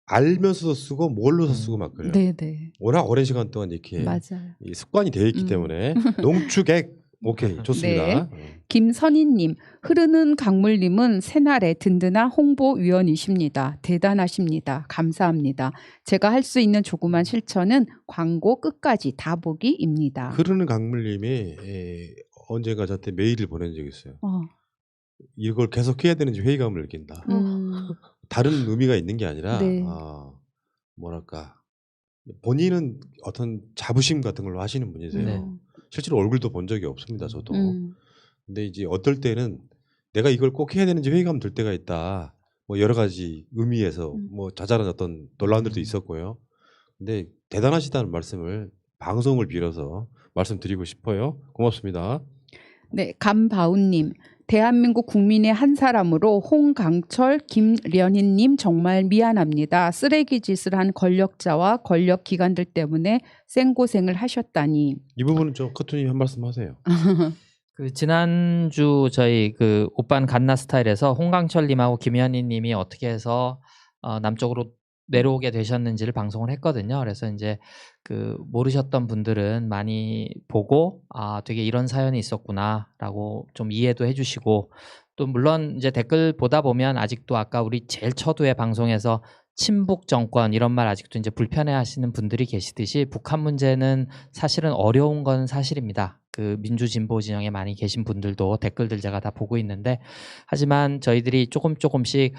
알면서도 쓰고 모르면서 쓰고 막 그래요. 네, 네. 워낙 오랜 시간 동안 이렇게 맞아요. 이 습관이 되어 있기 때문에 농축액 오케이 좋습니다. 김선희님, 흐르는 강물님은 새날의 든든한 홍보위원이십니다. 대단하십니다. 감사합니다. 제가 할 수 있는 조그만 실천은 광고 끝까지 다 보기입니다. 흐르는 강물님이 언젠가 저한테 메일을 보낸 적이 있어요. 이걸 계속 해야 되는지 회의감을 느낀다. 다른 의미가 있는 게 아니라 네. 뭐랄까 본인은 어떤 자부심 같은 걸로 하시는 분이세요. 네. 실제로 얼굴도 본 적이 없습니다. 저도. 근데 이제 어떨 때는 내가 이걸 꼭 해야 되는지 회의감 들 때가 있다. 뭐 여러 가지 의미에서 뭐 자잘한 어떤 논란들도 있었고요. 근데 대단하시다는 말씀을 방송을 빌어서 말씀드리고 싶어요. 고맙습니다. 네, 감바운님. 대한민국 국민의 한 사람으로 홍강철, 김련희님 정말 미안합니다. 쓰레기 짓을 한 권력자와 권력 기관들 때문에 생고생을 하셨다니. 이 부분은 좀 커튼님 한 말씀 하세요. 지난주 저희 오빤 갓나 스타일에서 홍강철님하고 김현희님이 어떻게 해서 남쪽으로 내려오게 되셨는지를 방송을 했거든요. 그래서 이제 모르셨던 분들은 많이 보고 되게 이런 사연이 있었구나라고 좀 이해도 해주시고 또 물론 이제 댓글 보다 보면 아직도 아까 우리 제일 초두의 방송에서 친북 정권 이런 말 아직도 이제 불편해하시는 분들이 계시듯이 북한 문제는 사실은 어려운 건 사실입니다. 민주 진보 진영에 많이 계신 분들도 댓글들 제가 다 보고 있는데 하지만 저희들이 조금씩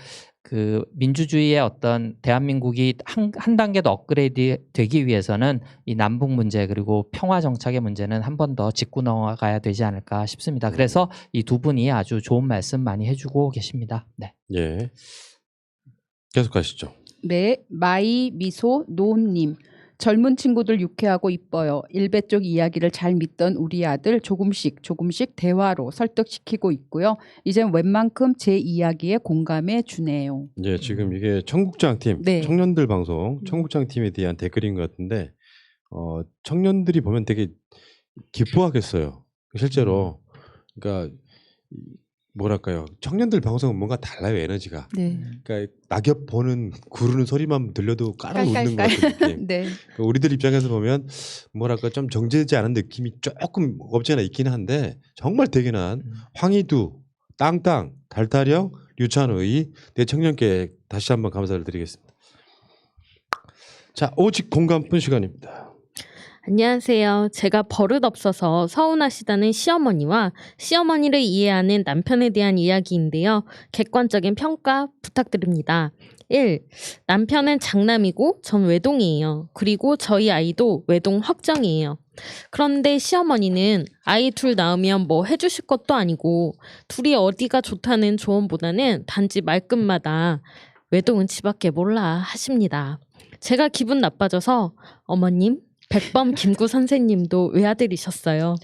민주주의의 어떤 대한민국이 한 단계 더 업그레이드 되기 위해서는 이 남북 문제 그리고 평화 정착의 문제는 한 번 더 짚고 넘어가야 되지 않을까 싶습니다. 그래서 이 두 분이 아주 좋은 말씀 많이 해주고 계십니다. 네. 예. 계속 가시죠. 네, 마이 미소 노님. 젊은 친구들 유쾌하고 이뻐요. 일베 쪽 이야기를 잘 믿던 우리 아들 조금씩 대화로 설득시키고 있고요. 이젠 웬만큼 제 이야기에 공감해 주네요. 예, 지금 이게 청국장팀, 네. 청년들 방송 청국장팀에 대한 댓글인 것 같은데 청년들이 보면 되게 기뻐하겠어요. 실제로. 그러니까 뭐랄까요? 청년들 방송은 뭔가 달라요, 에너지가. 네. 그러니까 낙엽 보는 구르는 소리만 들려도 깔아 웃는 것 같은 느낌. 네. 그러니까 우리들 입장에서 보면 뭐랄까 좀 정제되지 않은 느낌이 조금 없지 않아 있긴 한데 정말 대견한 황희두, 땅땅, 달타령, 류찬의 내 청년께 다시 한번 감사를 드리겠습니다. 자, 오직 공감분 시간입니다. 안녕하세요. 제가 버릇없어서 서운하시다는 시어머니와 시어머니를 이해하는 남편에 대한 이야기인데요. 객관적인 평가 부탁드립니다. 1. 남편은 장남이고 전 외동이에요. 그리고 저희 아이도 외동 확정이에요. 그런데 시어머니는 아이 둘 낳으면 뭐 해주실 것도 아니고 둘이 어디가 좋다는 조언보다는 단지 말끝마다 외동은 지밖에 몰라 하십니다. 제가 기분 나빠져서 어머님, 백범 김구 선생님도 외아들이셨어요.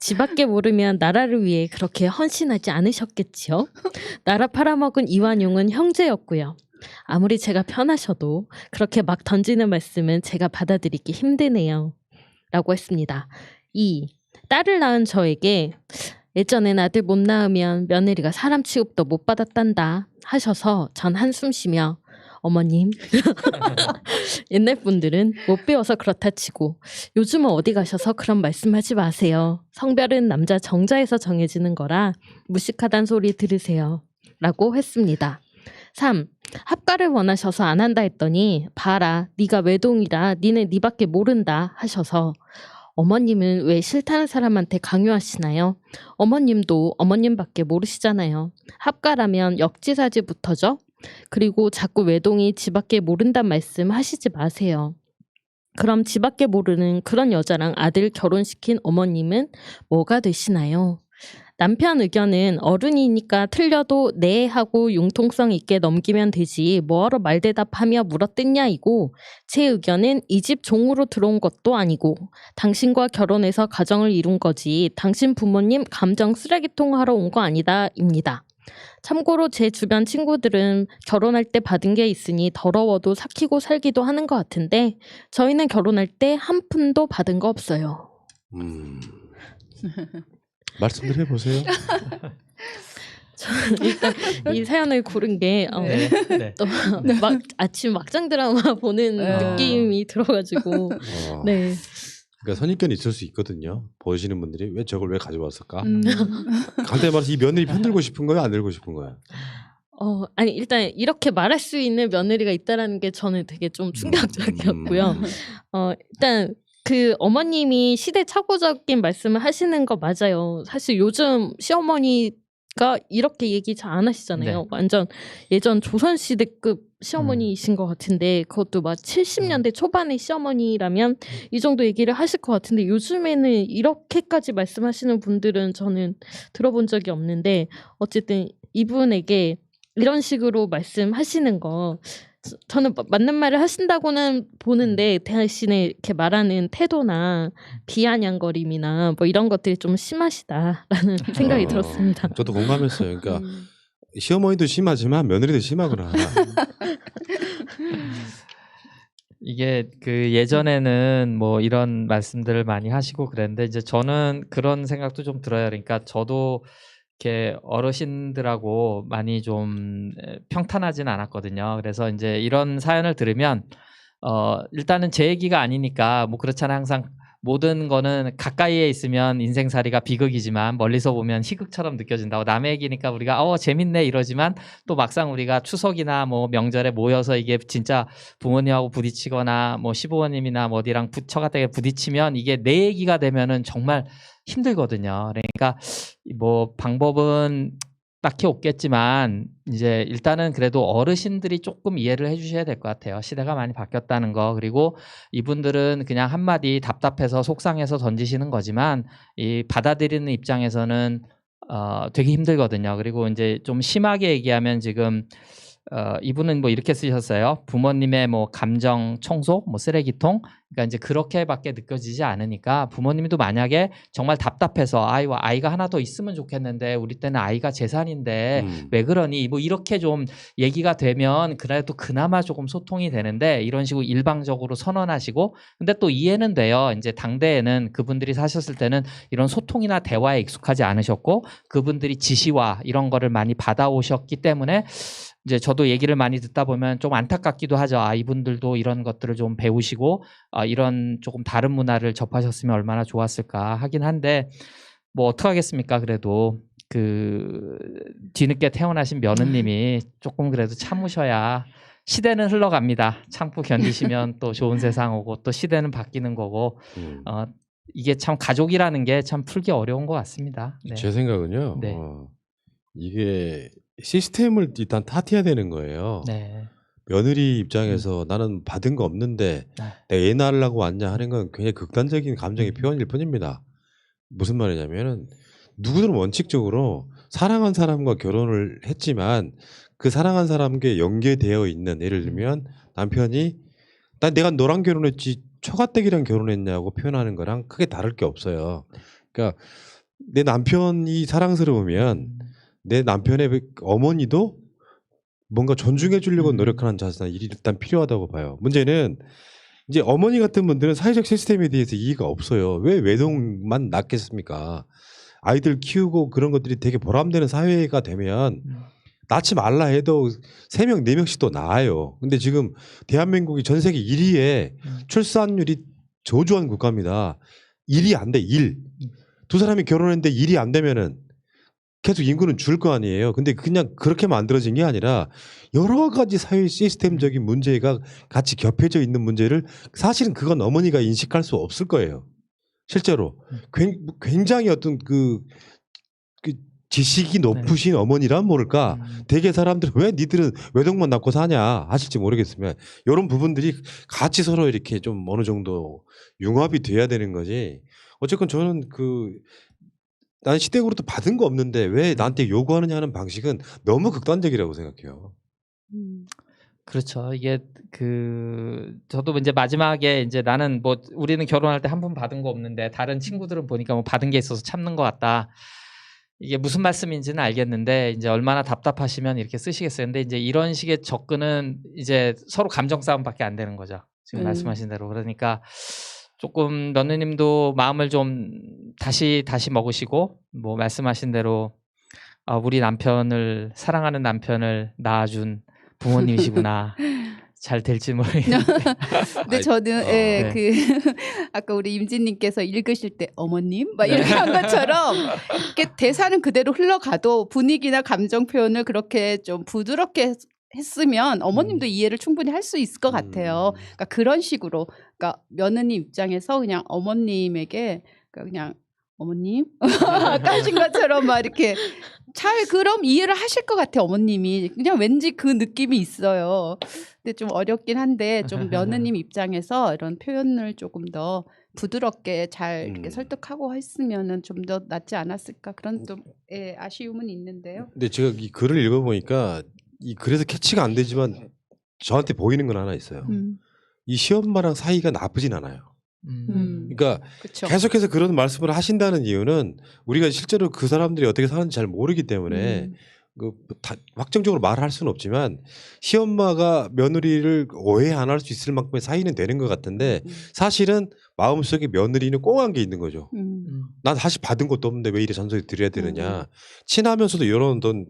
지밖에 모르면 나라를 위해 그렇게 헌신하지 않으셨겠지요? 나라 팔아먹은 이완용은 형제였고요. 아무리 제가 편하셔도 그렇게 막 던지는 말씀은 제가 받아들이기 힘드네요. 라고 했습니다. 2. 딸을 낳은 저에게 예전엔 아들 못 낳으면 며느리가 사람 취급도 못 받았단다 하셔서 전 한숨 쉬며 어머님 옛날 분들은 못 배워서 그렇다 치고 요즘은 어디 가셔서 그런 말씀하지 마세요. 성별은 남자 정자에서 정해지는 거라 무식하단 소리 들으세요. 라고 했습니다. 3. 합가를 원하셔서 안 한다 했더니 봐라 네가 외동이라 니는 니밖에 모른다 하셔서 어머님은 왜 싫다는 사람한테 강요하시나요? 어머님도 어머님밖에 모르시잖아요. 합가라면 역지사지부터죠. 그리고 자꾸 외동이 지밖에 모른단 말씀 하시지 마세요. 그럼 지밖에 모르는 그런 여자랑 아들 결혼시킨 어머님은 뭐가 되시나요? 남편 의견은 어른이니까 틀려도 네 하고 융통성 있게 넘기면 되지 뭐하러 말대답하며 물어뜯냐이고 제 의견은 이 집 종으로 들어온 것도 아니고 당신과 결혼해서 가정을 이룬 거지 당신 부모님 감정 쓰레기통 하러 온 거 아니다입니다. 참고로 제 주변 친구들은 결혼할 때 받은 게 있으니 더러워도 삭히고 살기도 하는 것 같은데 저희는 결혼할 때 한 푼도 받은 거 없어요. 말씀들 해보세요. 저는 일단 이 사연을 고른 게 또 막 아침 막장 드라마 보는 느낌이 들어가지고 네. 그러니까 선입견이 있을 수 있거든요. 보시는 분들이 왜 저걸 왜 가져왔을까? 간단히 말해서 이 며느리 편들고 싶은 거예요, 안 들고 싶은 거예요? 아니 일단 이렇게 말할 수 있는 며느리가 있다라는 게 저는 되게 좀 충격적이었고요. 일단 그 어머님이 시대착오적인 말씀을 하시는 거 맞아요. 사실 요즘 시어머니가 이렇게 얘기 잘 안 하시잖아요. 네. 완전 예전 조선시대급 시어머니이신 것 같은데 그것도 막 70년대 초반의 시어머니라면 이 정도 얘기를 하실 것 같은데 요즘에는 이렇게까지 말씀하시는 분들은 저는 들어본 적이 없는데 어쨌든 이분에게 이런 식으로 말씀하시는 거 저는 맞는 말을 하신다고는 보는데 대신에 이렇게 말하는 태도나 비아냥거림이나 뭐 이런 것들이 좀 심하시다라는 생각이 들었습니다. 저도 공감했어요. 그러니까 시어머니도 심하지만 며느리도 심하구나. 이게 그 예전에는 뭐 이런 말씀들을 많이 하시고 그랬는데 이제 저는 그런 생각도 좀 들어요. 그러니까 저도 이렇게 어르신들하고 많이 좀 평탄하진 않았거든요. 그래서 이제 이런 사연을 들으면 일단은 제 얘기가 아니니까 뭐 그렇잖아요. 항상 모든 거는 가까이에 있으면 인생살이가 비극이지만 멀리서 보면 희극처럼 느껴진다고. 남의 얘기니까 우리가 재밌네 이러지만 또 막상 우리가 추석이나 뭐 명절에 모여서 이게 진짜 부모님하고 부딪히거나 뭐 시부모님이나 뭐 어디랑 처가댁에 부딪히면 이게 내 얘기가 되면은 정말 힘들거든요. 그러니까 뭐 방법은 딱히 없겠지만 이제 일단은 그래도 어르신들이 조금 이해를 해주셔야 될 것 같아요. 시대가 많이 바뀌었다는 거. 그리고 이분들은 그냥 한마디 답답해서 속상해서 던지시는 거지만 이 받아들이는 입장에서는 되게 힘들거든요. 그리고 이제 좀 심하게 얘기하면 지금 이분은 뭐 이렇게 쓰셨어요. 부모님의 뭐 감정 청소, 뭐 쓰레기통, 그러니까 이제 그렇게밖에 느껴지지 않으니까 부모님도 만약에 정말 답답해서 아이가 하나 더 있으면 좋겠는데 우리 때는 아이가 재산인데 왜 그러니 뭐 이렇게 좀 얘기가 되면 그래도 그나마 조금 소통이 되는데 이런 식으로 일방적으로 선언하시고 근데 또 이해는 돼요. 이제 당대에는 그분들이 사셨을 때는 이런 소통이나 대화에 익숙하지 않으셨고 그분들이 지시와 이런 거를 많이 받아오셨기 때문에 이제 저도 얘기를 많이 듣다 보면 좀 안타깝기도 하죠. 이분들도 이런 것들을 좀 배우시고 이런 조금 다른 문화를 접하셨으면 얼마나 좋았을까 하긴 한데 뭐 어떡하겠습니까. 그래도 그 뒤늦게 태어나신 며느님이 조금 그래도 참으셔야 시대는 흘러갑니다. 참고 견디시면 또 좋은 세상 오고 또 시대는 바뀌는 거고 이게 참 가족이라는 게 참 풀기 어려운 것 같습니다. 네. 제 생각은요. 네. 이게 시스템을 일단 탓해야 되는 거예요. 네. 며느리 입장에서 나는 받은 거 없는데 내가 애 낳으려고 왔냐 하는 건 굉장히 극단적인 감정의 표현일 뿐입니다. 무슨 말이냐면은 누구든 원칙적으로 사랑한 사람과 결혼을 했지만 그 사랑한 사람과 연계되어 있는 예를 들면 남편이 내가 너랑 결혼했지 처가댁이랑 결혼했냐고 표현하는 거랑 크게 다를 게 없어요. 그러니까 내 남편이 사랑스러우면 내 남편의 어머니도 뭔가 존중해 주려고 노력하는 자세나 일이 일단 필요하다고 봐요. 문제는 이제 어머니 같은 분들은 사회적 시스템에 대해서 이해가 없어요. 왜 외동만 낳겠습니까? 아이들 키우고 그런 것들이 되게 보람되는 사회가 되면 낳지 말라 해도 3명, 4명씩 또 낳아요. 근데 지금 대한민국이 전 세계 1위에 출산율이 저조한 국가입니다. 1이 안 돼, 1. 두 사람이 결혼했는데 1이 안 되면은 계속 인구는 줄 거 아니에요. 근데 그냥 그렇게 만들어진 게 아니라 여러 가지 사회 시스템적인 문제가 같이 겹해져 있는 문제를 사실은 그건 어머니가 인식할 수 없을 거예요. 실제로 굉장히 어떤 그 지식이 높으신 어머니란 모를까 대개 사람들은 왜 니들은 외동만 낳고 사냐 하실지 모르겠으면 이런 부분들이 같이 서로 이렇게 좀 어느 정도 융합이 돼야 되는 거지. 어쨌건 저는 난 시댁으로부터 받은 거 없는데 왜 나한테 요구하느냐 하는 방식은 너무 극단적이라고 생각해요. 그렇죠. 이게 저도 이제 마지막에 이제 나는 뭐 우리는 결혼할 때 한 번 받은 거 없는데 다른 친구들은 보니까 뭐 받은 게 있어서 참는 것 같다. 이게 무슨 말씀인지는 알겠는데 이제 얼마나 답답하시면 이렇게 쓰시겠어요. 근데 이제 이런 식의 접근은 이제 서로 감정 싸움밖에 안 되는 거죠. 지금 말씀하신 대로. 그러니까 조금 며느님도 마음을 좀 다시 먹으시고 뭐 말씀하신 대로 우리 남편을 사랑하는 남편을 낳아준 부모님이시구나. 잘 될지 모르겠는데. 근데 저는 아까 우리 임진님께서 읽으실 때 어머님 막 이렇게 한 것처럼 이렇게 대사는 그대로 흘러가도 분위기나 감정 표현을 그렇게 좀 부드럽게 했으면 어머님도 이해를 충분히 할 수 있을 것 같아요. 그러니까 그런 식으로 그러니까 며느님 입장에서 그냥 어머님에게 그냥 어머님 아까 하신 것처럼 막 이렇게 잘 그럼 이해를 하실 것 같아 어머님이 그냥 왠지 그 느낌이 있어요. 근데 좀 어렵긴 한데 좀 며느님 입장에서 이런 표현을 조금 더 부드럽게 잘 이렇게 설득하고 했으면은 좀 더 낫지 않았을까 그런 좀 아쉬움은 있는데요. 근데 제가 이 글을 읽어보니까 이 글에서 캐치가 안 되지만 저한테 보이는 건 하나 있어요. 이 시엄마랑 사이가 나쁘진 않아요. 그러니까 그쵸. 계속해서 그런 말씀을 하신다는 이유는 우리가 실제로 그 사람들이 어떻게 사는지 잘 모르기 때문에 확정적으로 말할 수는 없지만 시엄마가 며느리를 오해 안 할 수 있을 만큼의 사이는 되는 것 같은데 사실은 마음속에 며느리는 꽁한 게 있는 거죠. 난 사실 받은 것도 없는데 왜 이래 잔소리 드려야 되느냐. 친하면서도 이런 어떤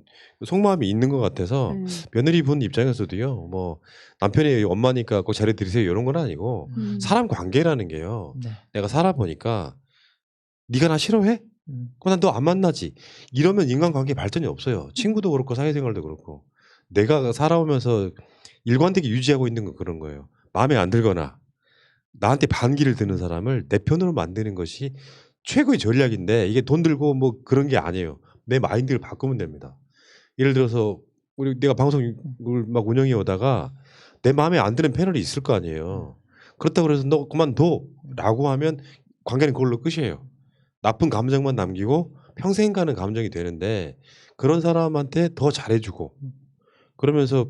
속마음이 있는 것 같아서 며느리 분 입장에서도요. 뭐 남편이 엄마니까 꼭 잘해드리세요 이런 건 아니고 사람 관계라는 게요. 내가 살아보니까 네가 나 싫어해? 그럼 난 너 안 만나지. 이러면 인간관계 발전이 없어요. 친구도 그렇고 사회생활도 그렇고. 내가 살아오면서 일관되게 유지하고 있는 건 그런 거예요. 마음에 안 들거나 나한테 반기를 드는 사람을 내 편으로 만드는 것이 최고의 전략인데 이게 돈 들고 뭐 그런 게 아니에요. 내 마인드를 바꾸면 됩니다. 예를 들어서 내가 방송을 막 운영해 오다가 내 마음에 안 드는 패널이 있을 거 아니에요. 그렇다고 해서 너 그만둬 라고 하면 관계는 그걸로 끝이에요. 나쁜 감정만 남기고 평생 가는 감정이 되는데 그런 사람한테 더 잘해주고 그러면서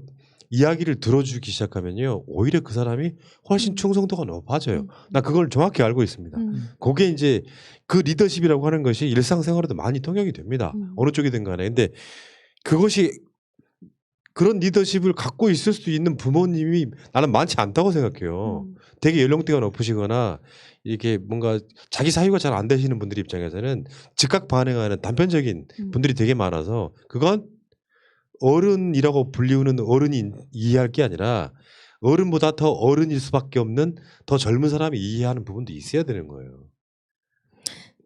이야기를 들어주기 시작하면요, 오히려 그 사람이 훨씬 충성도가 높아져요. 나 그걸 정확히 알고 있습니다. 그게 이제 그 리더십이라고 하는 것이 일상생활에도 많이 통용이 됩니다. 어느 쪽이든 간에. 근데 그것이 그런 리더십을 갖고 있을 수 있는 부모님이 나는 많지 않다고 생각해요. 되게 연령대가 높으시거나 이렇게 뭔가 자기 사유가 잘 안 되시는 분들 입장에서는 즉각 반응하는 단편적인 분들이 되게 많아서 그건 어른이라고 불리우는 어른이 이해할 게 아니라 어른보다 더 어른일 수밖에 없는 더 젊은 사람이 이해하는 부분도 있어야 되는 거예요.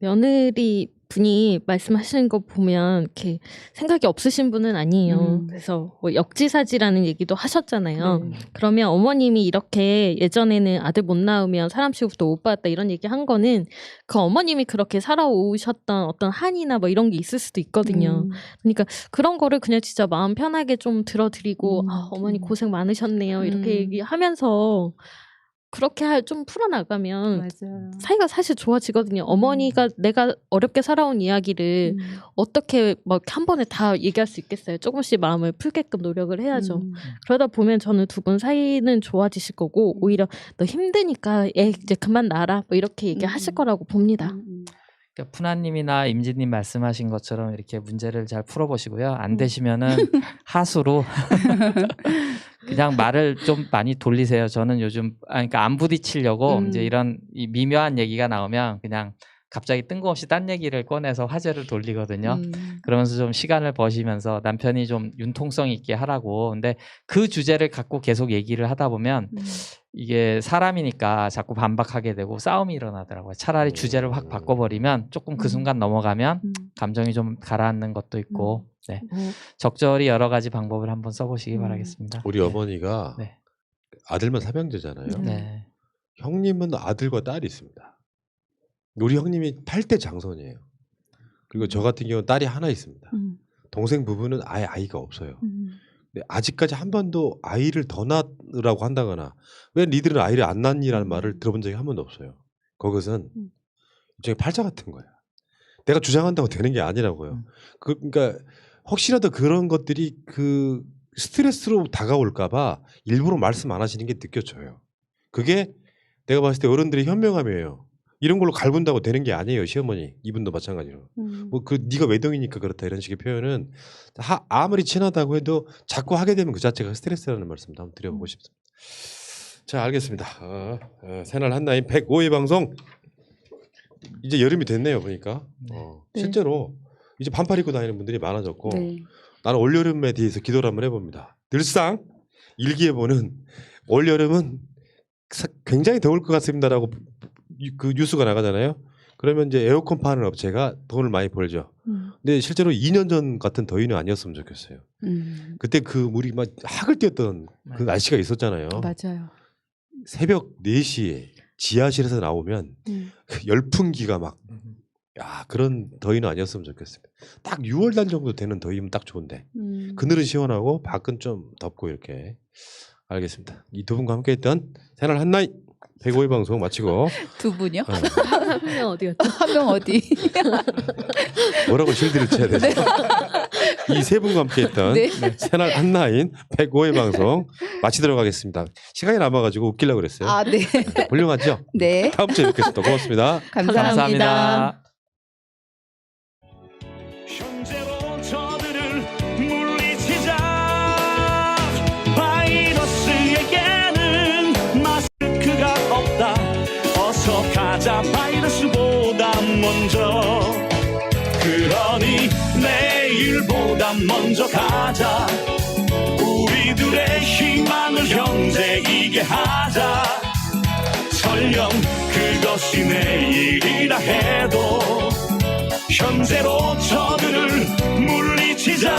며느리 분이 말씀하시는 거 보면 이렇게 생각이 없으신 분은 아니에요. 그래서 뭐 역지사지라는 얘기도 하셨잖아요. 그러면 어머님이 이렇게 예전에는 아들 못 낳으면 사람 취급도 못 받았다 이런 얘기 한 거는 그 어머님이 그렇게 살아오셨던 어떤 한이나 뭐 이런 게 있을 수도 있거든요. 그러니까 그런 거를 그냥 진짜 마음 편하게 좀 들어드리고 아, 어머니 고생 많으셨네요 이렇게 얘기하면서 그렇게 좀 풀어나가면 맞아요. 사이가 사실 좋아지거든요. 어머니가 내가 어렵게 살아온 이야기를 어떻게 막 한 번에 다 얘기할 수 있겠어요. 조금씩 마음을 풀게끔 노력을 해야죠. 그러다 보면 저는 두 분 사이는 좋아지실 거고 오히려 너 힘드니까 애 이제 그만 놔라 뭐 이렇게 얘기하실 거라고 봅니다. 그러니까 푸나님이나 임진님 말씀하신 것처럼 이렇게 문제를 잘 풀어보시고요. 안 되시면은 하수로 그냥 말을 좀 많이 돌리세요. 저는 요즘 그러니까 안 부딪히려고 이제 이런 이 미묘한 얘기가 나오면 그냥 갑자기 뜬금없이 딴 얘기를 꺼내서 화제를 돌리거든요. 그러면서 좀 시간을 버시면서 남편이 좀 융통성 있게 하라고. 근데 그 주제를 갖고 계속 얘기를 하다 보면 이게 사람이니까 자꾸 반박하게 되고 싸움이 일어나더라고요. 차라리 주제를 확 바꿔버리면 조금 그 순간 넘어가면 감정이 좀 가라앉는 것도 있고 네. 적절히 여러 가지 방법을 한번 써보시기 바라겠습니다. 우리 어머니가 네. 아들만 삼형제잖아요. 네. 형님은 아들과 딸이 있습니다. 우리 형님이 8대 장손이에요. 그리고 저 같은 경우는 딸이 하나 있습니다. 동생 부부는 아예 아이가 없어요. 근데 아직까지 한 번도 아이를 더 낳으라고 한다거나 왜 니들은 아이를 안 낳니라는 말을 들어본 적이 한 번도 없어요. 그것은 일종의 팔자 같은 거야. 내가 주장한다고 되는 게 아니라고요. 그러니까 혹시라도 그런 것들이 그 스트레스로 다가올까봐 일부러 말씀 안 하시는 게 느껴져요. 그게 내가 봤을 때 어른들의 현명함이에요. 이런 걸로 갈군다고 되는 게 아니에요. 시어머니 이분도 마찬가지로. 뭐 그 네가 외동이니까 그렇다 이런 식의 표현은 아무리 친하다고 해도 자꾸 하게 되면 그 자체가 스트레스라는 말씀도 한번 드려보고 싶습니다. 자, 알겠습니다. 새날 한나인 105회 방송 이제 여름이 됐네요. 보니까 실제로 이제 반팔 입고 다니는 분들이 많아졌고 나는 올여름에 대해서 기도를 한번 해봅니다. 늘상 일기예보는 올여름은 굉장히 더울 것 같습니다라고 그 뉴스가 나가잖아요. 그러면 이제 에어컨 파는 업체가 돈을 많이 벌죠. 근데 실제로 2년 전 같은 더위는 아니었으면 좋겠어요. 그때 그 우리 막 학을 띄었던 그 날씨가 있었잖아요. 맞아요. 새벽 4시에 지하실에서 나오면 열풍기가 막 그런 더위는 아니었으면 좋겠습니다. 딱 6월달 정도 되는 더위면 딱 좋은데 그늘은 시원하고 밖은 좀 덥고 이렇게. 알겠습니다. 이 두 분과 함께했던 새날 한나인 105회 방송 마치고 두 분이요? 한 명 어디였죠? 한 명 어디? 뭐라고 실드를 쳐야 되죠? 이 세 분과 함께했던 새날 한나인 105회 방송 마치도록 하겠습니다. 시간이 남아가지고 웃기려고 그랬어요. 아, 네. 훌륭하죠? 네. 다음 주에 뵙겠습니다. 고맙습니다. 감사합니다. 현재로 저들을 물리치자. 바이러스에게는 마스크가 없다. 어서 가자 바이러스보다 먼저. 그러니 내일보다 먼저 가자. 우리들의 희망을 형제이게 하자. 설령 그것이 내일이라 해도 현재로 저들을 물리치자.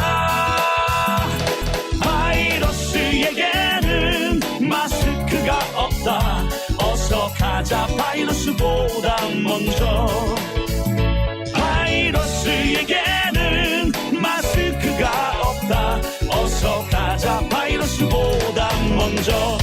바이러스에게는 마스크가 없다. 어서 가자 바이러스보다 먼저. 바이러스에게는 마스크가 없다. 어서 가자 바이러스보다 먼저.